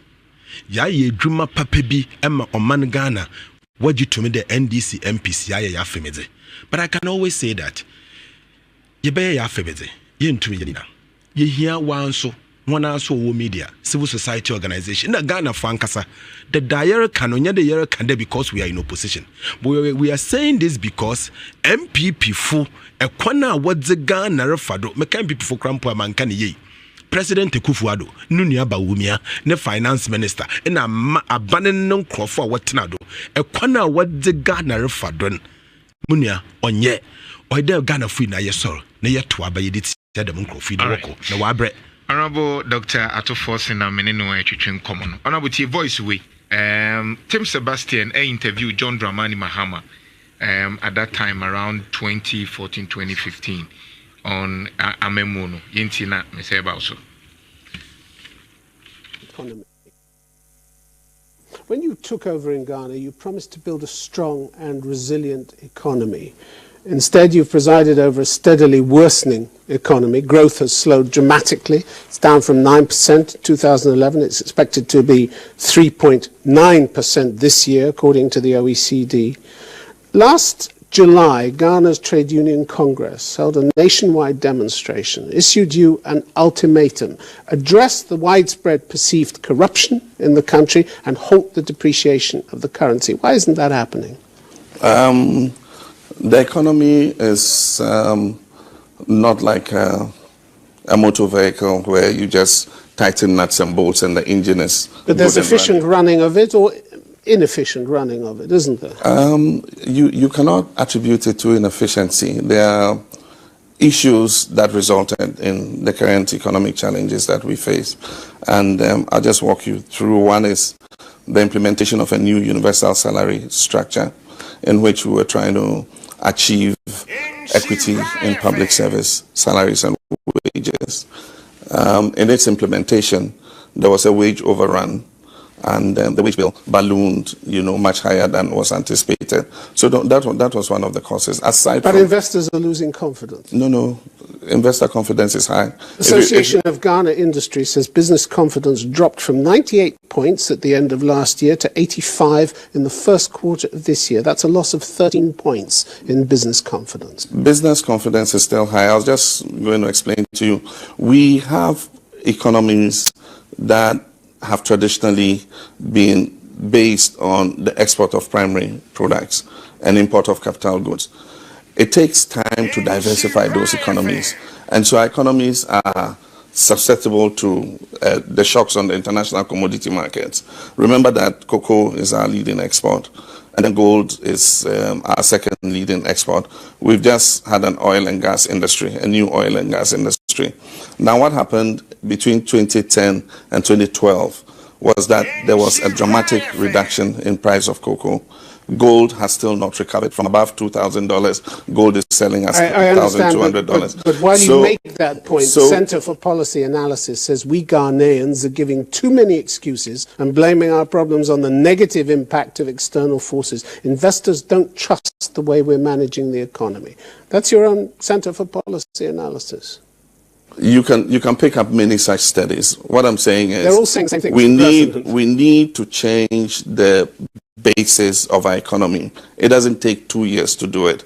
Ya ye juma papebi emma oman Ghana. What you to me the NDC MPs ya femeze. But I can always say that ye be ya femeze. Ye into me ye hear one so. One also media, civil society organization. Na Ghana Frankasa, the dire canonia the year can because we are in opposition. But we are saying this because MPP fu a kwana what the Ghana refado, mekan people for crampo mankani ye. President Kufuado, Nunia Bawumia, ne finance minister, and a banning non for what nado. A kwana what the Ghana refadon. Munia on ye, or there Ghana free na yesor, na yet to abayedit said the munko feed woko, no wabre. Honorable Dr. Ato Forson na meneno etwetwen komo. Honorable T voice we. Tim Sebastian interviewed John Dramani Mahama at that time around 2014-2015. on Amemuno. Yintina, Mr. Bauso. Economy. When you took over in Ghana, you promised to build a strong and resilient economy. Instead, you've presided over a steadily worsening economy. Growth has slowed dramatically. It's down from 9% in 2011. It's expected to be 3.9% this year, according to the OECD. Last July, Ghana's Trade Union Congress held a nationwide demonstration, issued you an ultimatum: address the widespread perceived corruption in the country and halt the depreciation of the currency. Why isn't that happening? The economy is not like a motor vehicle where you just tighten nuts and bolts and the engine is. But there's efficient running of it or inefficient running of it, isn't there? You cannot attribute it to inefficiency. There are issues that resulted in the current economic challenges that we face. And I'll just walk you through. One is the implementation of a new universal salary structure in which we were trying to achieve equity in public service salaries and wages. In its implementation, there was a wage overrun, and the wage bill ballooned, much higher than was anticipated. So that was one of the causes. But investors are losing confidence. No. Investor confidence is high. Association of Ghana Industry says business confidence dropped from 98 points at the end of last year to 85 in the first quarter of this year. That's a loss of 13 points in business confidence. Business confidence is still high. I was just going to explain to you. We have economies that have traditionally been based on the export of primary products and import of capital goods. It takes time to diversify those economies. And so our economies are susceptible to the shocks on the international commodity markets. Remember that cocoa is our leading export, and then gold is our second leading export. We've just had an oil and gas industry, a new oil and gas industry. Now, what happened between 2010 and 2012 was that there was a dramatic reduction in price of cocoa. Gold has still not recovered from above $2,000. Gold is selling at $1,200. But while you make that point, the Center for Policy Analysis says we Ghanaians are giving too many excuses and blaming our problems on the negative impact of external forces. Investors don't trust the way we're managing the economy. That's your own Center for Policy Analysis. You can pick up many such studies. What I'm saying is, they're all saying the same thing. We need to change the basis of our economy. It doesn't take 2 years to do it.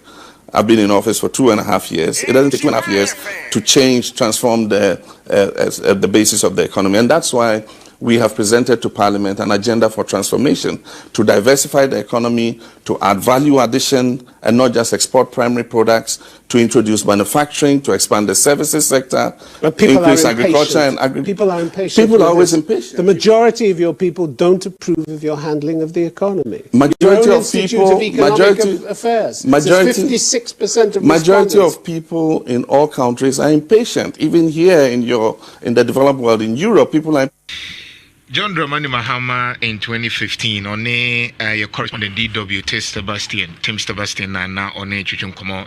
I've been in office for 2.5 years. It doesn't take 2.5 years to transform the basis of the economy, and that's why we have presented to Parliament an agenda for transformation to diversify the economy, to add value addition and not just export primary products, to introduce manufacturing, to expand the services sector, increase agriculture and agriculture. People are impatient. People are always impatient. The majority of your people don't approve of your handling of the economy. Majority of people, 56% of majority of people in all countries are impatient. Even here in the developed world, in Europe, people are. John Dramani Mahama in 2015 on your correspondent DW Tim Sebastian now on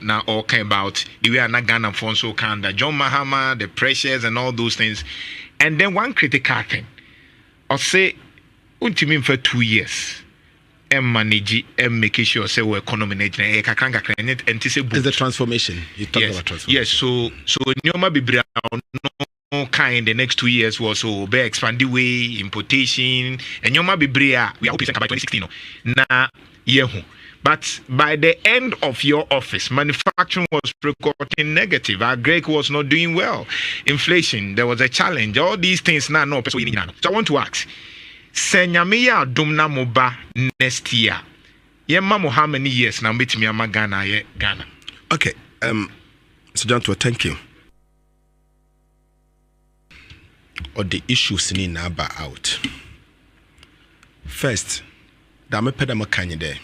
now all came about the way Ghana Fonso Kanda John Mahama, the pressures and all those things. And then one critical thing, I'll say ultimately for 2 years and manage and making sure say we economy is the transformation. You talk about transformation. Yes, so Nyoma Bibria in the next 2 years was so be expand the way importation and Nyoma Bibria we are hoping by 2016 na yehu. But by the end of your office, manufacturing was recording negative. Our Greek was not doing well. Inflation, there was a challenge. All these things now no. So I want to ask, Senyamiya Dumna Moba next year. Yemma how many years now meet me Ghana? Okay, so John, thank you. Or the issues in Naba out. First, Dame Pedama Kanye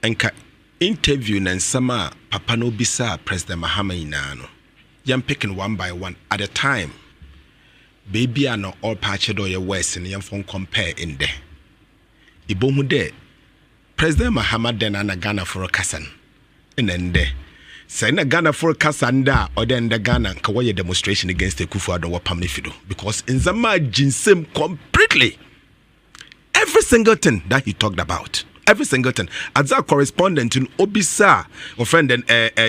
Enka interview and sama Papa no bisa President Mahama inano. Yam picking one by one at a time. Baby are not all patched or your west and yam phone compare in there. Ibomu de President Mahama then Ghana for a cousin. And then there. Say na Ghana for Kasanda or then the Ghana Kawaii demonstration against the Kufuado or Pamnifido. Because in Zama Jinsem completely every single thing that he talked about. Every single thing. As a correspondent in Obisa, or friend and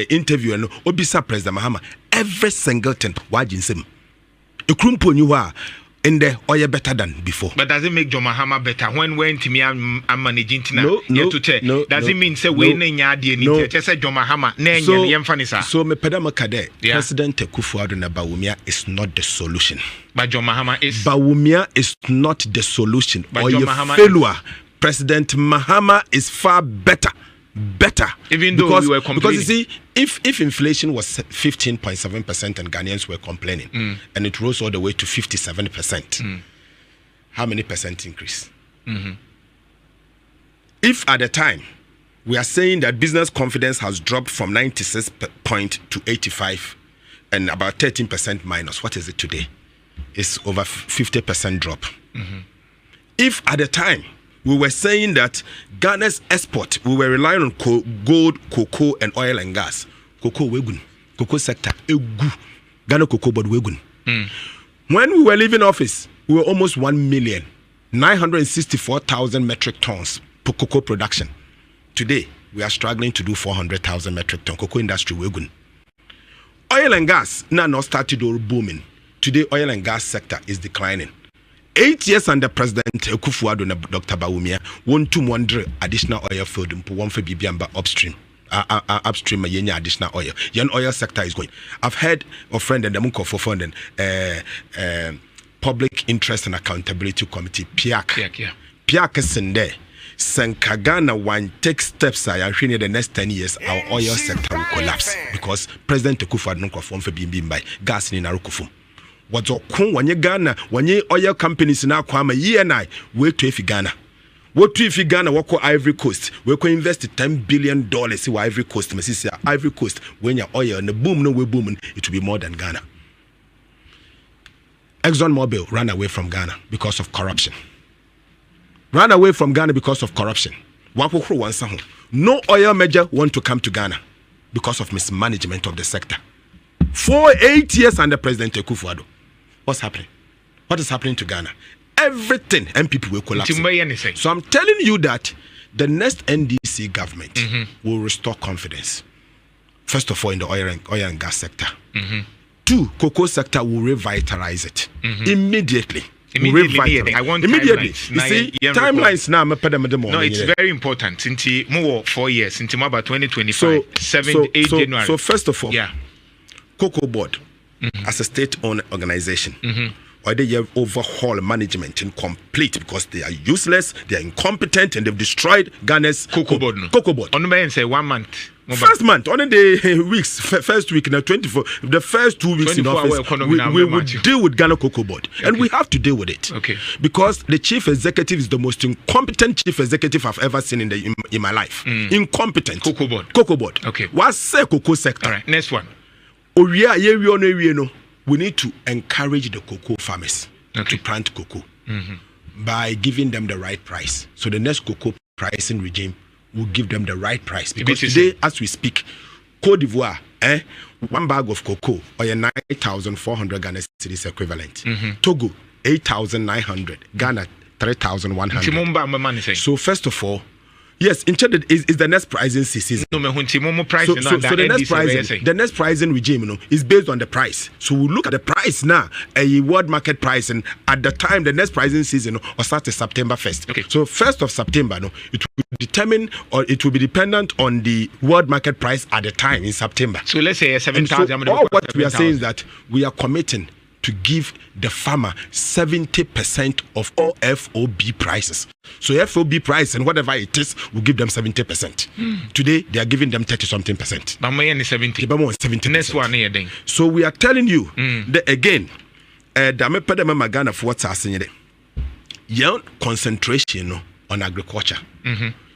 interview and Obisa President Mahama, every single thing. Why Jinsem? A crumpo you are in the oil better than before. But does it make John Mahama better when to me I'm managing to no, does it mean say we no just say John Mahama so me pedama kade President Kufuor na Bawumia is not the solution. But John Mahama is Bawumia is not the solution. But or John your Mahama failure. President Mahama is far better. Even though we were complaining. Because you see, if inflation was 15.7% and Ghanaians were complaining, and it rose all the way to 57%, how many percent increase? If at the time we are saying that business confidence has dropped from 96 point to 85 and about 13% minus, what is it today? It's over 50% drop. If at the time we were saying that Ghana's export, we were relying on gold, cocoa, and oil and gas. Cocoa wegun, cocoa sector, egu. Ghana cocoa board wegun. When we were leaving office, we were almost 1,964,000 metric tons per cocoa production. Today, we are struggling to do 400,000 metric tons. Cocoa industry wegun. Oil and gas now not started booming. Today, oil and gas sector is declining. 8 years under President Kufuor and Dr. Bawumia, 1 additional oil field, one for Bibiamba upstream. Upstream, additional oil. Yan oil sector is going. I've heard a friend and the Munko for Fund Public Interest and Accountability Committee, PIAC. PIAC is in there. Sankagana one take steps I am the next 10 years our oil sector will collapse because President Kufuor no conform for Bimba gas in Narukufum. What's all when you Ghana, when you oil companies now come a year and I wait to if Ghana. What to if Ghana walk Ivory Coast? We can invest $10 billion in Ivory Coast. Mrs. Ivory Coast, when your oil and the boom, no way booming, it will be more than Ghana. ExxonMobil ran away from Ghana because of corruption. Ran away from Ghana because of corruption. No oil major want to come to Ghana because of mismanagement of the sector. For 8 years under President Kufuor. What's happening? What is happening to Ghana? Everything and people will collapse. So I'm telling you that the next NDC government will restore confidence. First of all, in the oil and gas sector. 2, cocoa sector will revitalize it immediately. I want immediately. Timelines. You see, timelines now. No, it's very important. Into more 4 years. Into about 2025, 8 January. So first of all, Cocoa Board, as a state-owned organization, or they have overhaul management incomplete because they are useless, they are incompetent, and they've destroyed Ghana's Cocoa Board. Cocoa Board. On the say 1 month. First month, on the weeks, first week, the 24, the first 2 weeks in office, we will deal with Ghana Cocoa Board, and we have to deal with it. Because the chief executive is the most incompetent chief executive I've ever seen in my life. Incompetent. Cocoa Board. Cocoa Board. What's say cocoa sector? All right. Next one. We need to encourage the cocoa farmers to plant cocoa by giving them the right price. So the next cocoa pricing regime will give them the right price. Because today, as we speak, Côte d'Ivoire, 1 bag of cocoa or 9,400 Ghana cedis equivalent. Togo, 8,900. Ghana, 3,100. So first of all, yes, in Chad is the next pricing season. So the next pricing regime, is based on the price. So we look at the price now, a world market price, and at the time the next pricing season or starts September 1st. So 1st of September, it will determine or it will be dependent on the world market price at the time in September. So let's say 7,000. So all what we are saying is that we are committing to give the farmer 70% of all FOB prices. So FOB price and whatever it is, we'll give them 70%. Today, they are giving them 30-something percent. 70%. Next one here then. So we are telling you that again, Ghana for what's happening. Young concentration on agriculture.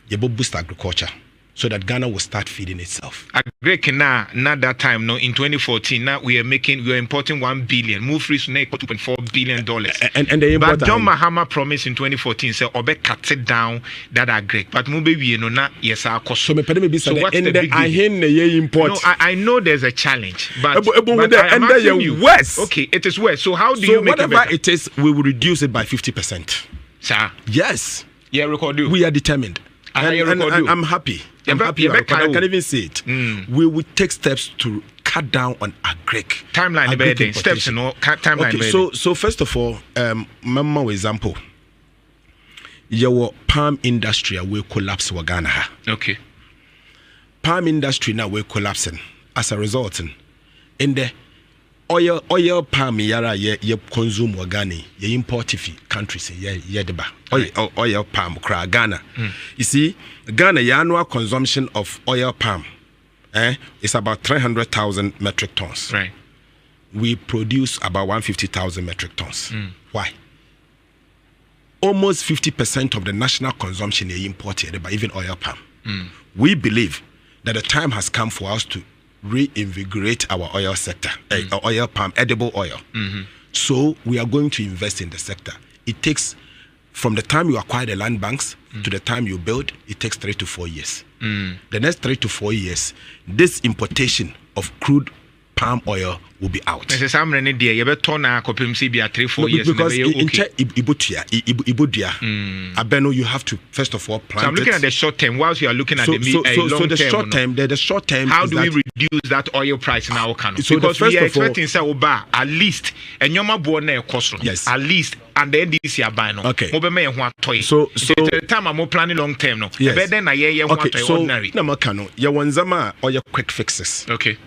You boost agriculture. so that Ghana will start feeding itself. Agree now, not that time. No, in 2014, now we are importing 1 billion. Move free to $2.4 billion. And the but John Mahama promised in 2014 said, "Obe cut it down." That agree. But maybe we know not. Yes, our cost. So what's the big import? No, I know there's a challenge, but worse. Okay, it is worse. So how do you make it better? Whatever it is, we will reduce it by 50%. Sir. Yes. Yeah, record you. We are determined. And I'm happy. I can even say it. We will take steps to cut down on agric. Timeline, steps, timeline. Okay, so first of all, Mama example. Your palm industry will collapse in Ghana. Okay. Palm industry now will collapsing as a result. In the oil palm yara ye consume Ghana, ye import countries ye deba. Oil palm kra Ghana. You see, Ghana annual consumption of oil palm is about 300,000 metric tons. Right. We produce about 150,000 metric tons. Why? Almost 50% of the national consumption is imported by even oil palm. We believe that the time has come for us to reinvigorate our oil sector, oil palm, edible oil. So we are going to invest in the sector. It takes, from the time you acquire the land banks to the time you build, it takes 3 to 4 years. The next 3 to 4 years, this importation of crude palm oil will be out. Because in Abeno, you have to first of all plant. So I'm looking at the short term. Whilst you are looking at the short term, the short term. How do we reduce that oil price in our country? So because we are expecting at least and yes, at least and the NDC are buying. Okay. So the time I'm planning long term. No. Yes. Okay. So namakano ya wanzama or your quick fixes. Okay.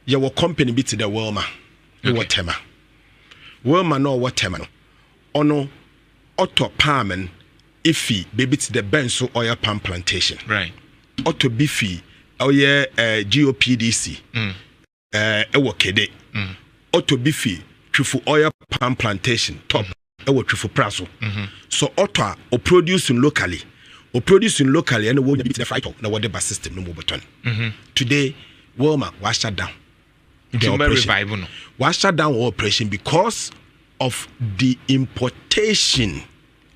Your company beat the Wilma. What tema? Wilma no what tema no. Ono auto palm ifi baby to the benzo oil palm plantation. Right. Auto beefy GOPDC. Ewo kede. Auto beefy trifu oil palm plantation top. Ewo trifu praso. So auto or producing locally. Or producing locally and won't beat the fight up. Now whatever system no more button. Today, Wilma was shut down. Was shut down operation because of the importation.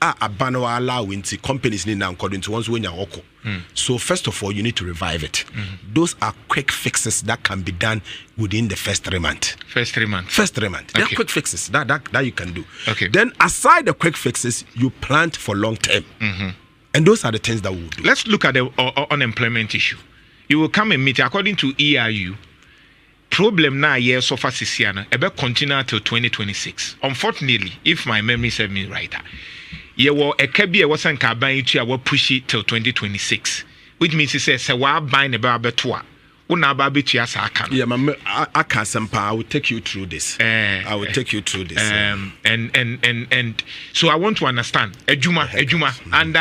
Abano allowing companies need now according to ones when you're oko. So first of all, you need to revive it. Those are quick fixes that can be done within the first 3 months. First 3 months. They are quick fixes that you can do. Okay. Then aside the quick fixes, you plant for long term. And those are the things that we will do. Let's look at the unemployment issue. You will come and meet, according to EIU, problem now year so far Sisiana, about continue till 2026. Unfortunately, if my memory serves me right, you will a cabby wasn't buying to our push it till 2026, which means it says, "We're buying about betua." Yeah, I will take you through this. I will take you through this. And so I want to understand. Ejuma, and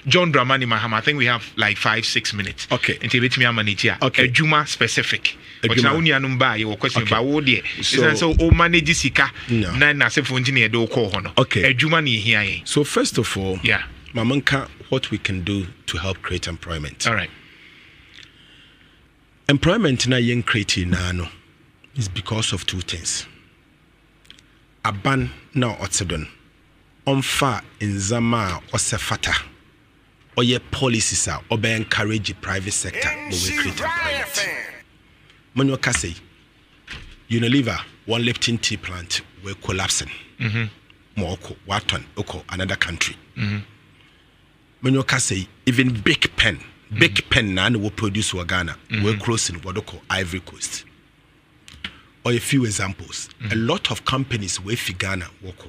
John Dramani Mahama. I think we have like 5-6 minutes. Okay. Until we manage here. Okay. Ejuma specific. But now we are your question about what dear. So manage sika. Nine as if engineer do call hono. Okay. Ejuma ni here. So first of all, yeah, Mamanka, what we can do to help create employment. All right. Employment na yen creating no is because of two things. Aban na otsedon. Onfa inzama osefata. Oye policies are obe encourage the private sector but we create employment. Manyo kase Unilever, one Lipton tea plant we're collapsing. Morocco, Wharton, Oko, another country. Manyo kase even Big Pen na will produce Ghana. We're crossing Wadoko, Ivory Coast. Or a few examples. A lot of companies will Ghana work.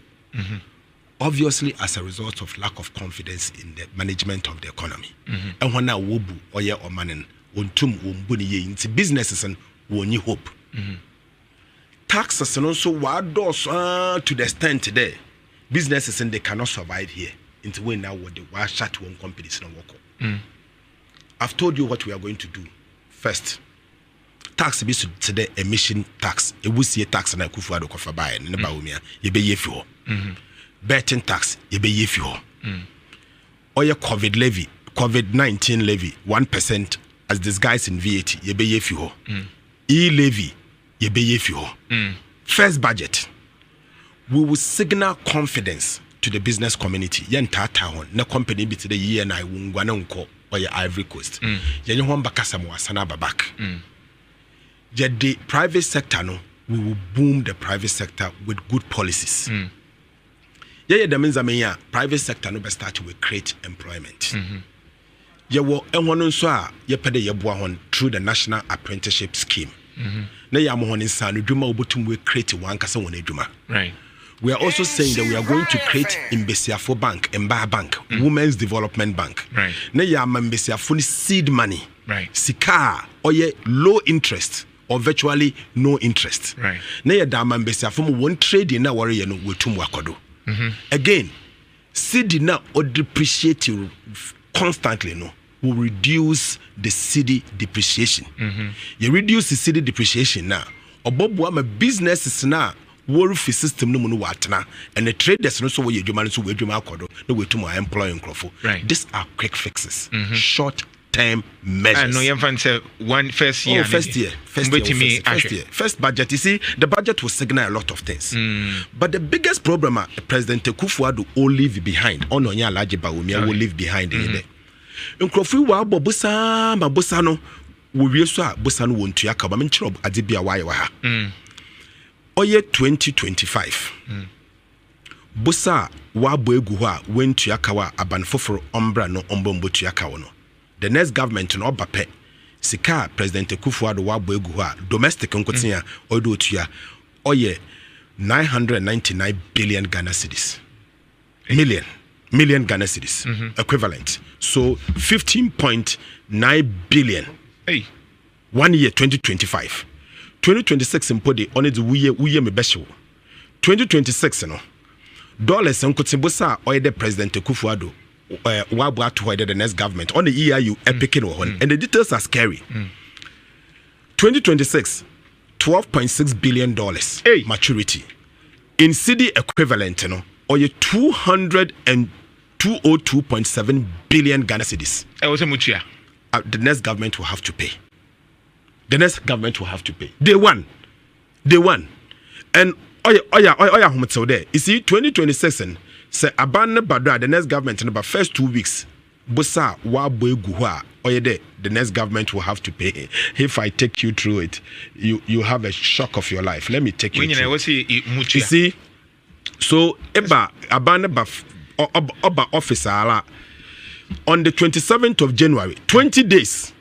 Obviously, as a result of lack of confidence in the management of the economy. And when now wobu or ye or manen untum umbuni ye into businesses and woni hope. Taxes and also wados to the extent today. Businesses and they cannot survive here. Into when now what they shut one companies no work. I've told you what we are going to do. First, tax be today emission tax. It will see a tax and I could afford to buy and never me. You be ye fuel. Betting tax, you be ye fuel. Or your COVID levy. COVID-19 levy 1% as disguised in VAT yebeye fi ho. E-levy yebeye fi ho. First budget, we will signal confidence to the business community. Yen tata hon na company bi today year na wungwa na nko or your Ivory Coast. Yen ho mbakasa mo asana babak. Yet the private sector no, we will boom the private sector with good policies. Yeah, that means private sector no be start to create employment. Yeah, well, and so ye pede ye boa hon through the national apprenticeship scheme. Na ya mo hon insanu dwuma obotum we create one kasa won adwuma. Right. We are also saying that we are going to create Mbesiafo Bank, Mba Bank, Women's Development Bank. Right. Na ya Mbesiafo seed money. Right. Sika or ye low interest or virtually no interest. Right. Na ya da Mbesiafo mo won trade na worry ye no wetum wakodo. Again, cedi now or depreciate constantly no will reduce the cedi depreciation. You reduce the cedi depreciation now. Obobo am businesses now worry system no mu watna and the traders no so we adwuma so we adwuma akodo no we to more employing crofo. Right. These are quick fixes. Short term measures. No, you say one first year. First year. First budget. You see, the budget will signal a lot of things. But the biggest problem President Kufuor will leave behind. Ono nya alaje ba will leave behind in there. Nkrofu wa bobusa ma bosa no wo wie so a bosa no wontu aka ba menchiro adebia wa ye wa ha. Oye 2025. Bosa wa bo egu ho a wentu aka wa abanfoforo ombra no ombombotu aka wo no. The next government no obape sika President Kufuor wa bo egu ho a domestic nkotia odo otua oye 999 billion Ghana cedis. Million Ghana cedis equivalent. So 15.9 billion. Hey. 1 year 2025. 2026 impode on it we me besho. 2026 no. Dollars nkotibosa oye the President Kufuor to the next government on the EIU picking one, and the details are scary. 2026, $12.6 billion maturity in cedi equivalent, you know, or 202.7 billion Ghana cedis. The next government will have to pay. Day one, and there. You see, 2026 and say abandon badra the next government in about first 2 weeks. Bosa wa boegu ho a oyede the next government will have to pay. If I take you through it, you have a shock of your life. Let me take you through. You see, so eba abandon oba officer on the 27th of January, 20 days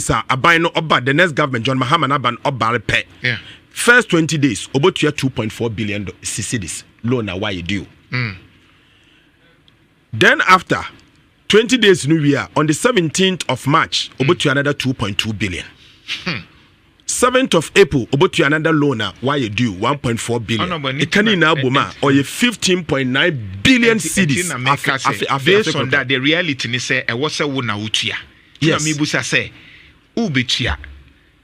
are abandon oba the next government John Mahama aban oba pay. Yeah. First 20 days about 2.4 billion cedis loan na why you do. Then after 20 days new year on the 17th of March about to another 2.2 billion. 7th of April about to another loan why you do 1.4 billion. It can in Abuma or you 15.9 billion cedis. Based on that, the reality is say was a wona utia. Yes. Me busa say ubitia.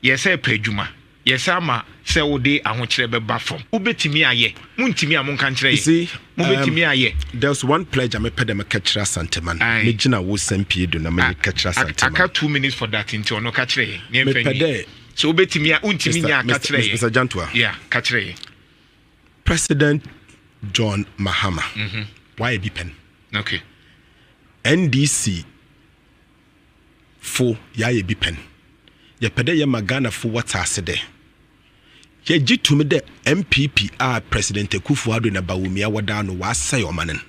Yes, say pejuma. Yes, ama say ode ahokyere beba from. Ubetimi aye. Muntimi amonka nkyere. You see, mubetimi aye. There's one pledge I made them catch Santeman. Me gina wo sempi do na me catch Santeman. I got 2 minutes for that into no catchere. So ubetimi untimi nya catchere. Mr. Jantwa. Yeah, catchere. President John Mahama. Why be pen? Okay. NDC for ya be pen. Ya pede ya magana for what's asede. Ye jitu me de MPP President Kufuor na Bawumia wada no wa say omanen.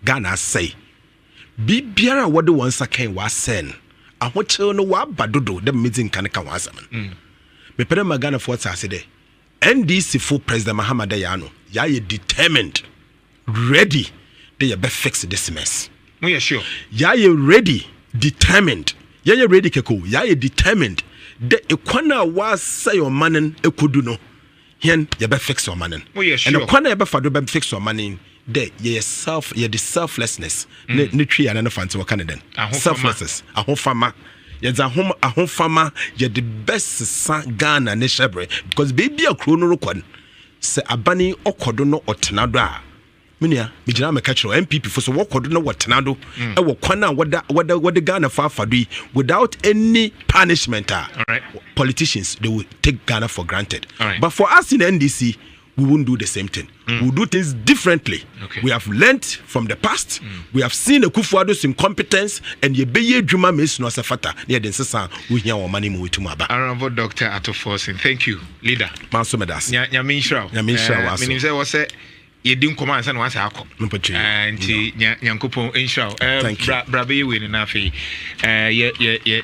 Ghana say. Bibiara wade wonsa kan wa sen. Ahoche no wa badodo dem meeting kan kan wa saman. Me pede magana for what's asede. NDC for President Mahama Dayano. Ya ye determined, ready. They ya be fix this mess. We are sure. Ya ye ready, determined. Ya ye ready keko. Ya ye determined. The ekwana wa say your manen ekodu no. Hien ye be fix your manen. We are sure. And ekwana ye be fado be fix your manen. There ye the selflessness. Ne tree and no fancy wa Canadian. Selflessness. Ahofama. Ye za ahofama ye the best san Ghana ne shebre because baby a krono rokwan. Se abani okodo no otenado a Minia, Mijana Mekachro, MPP for so what could know what Tanado, and Kwana, what the Ghana Fafadui, without any punishment. All right. Politicians, they will take Ghana for granted. All right. But for us in NDC, we won't do the same thing. We'll do things differently. Okay. We have learnt from the past. We have seen the Kufuado's incompetence, and ye be Juma Miss no Safata. Near the Sasa, we hear our money move to Maba. Honorable Dr. Ato Forson, thank you, leader. Mansomedas. Nhyira. Nhyira was. Meaning, there was a you didn't command and once I call. And Yankupo, Nhyira. Thank you. Brabe, we in Nafi. Yeah.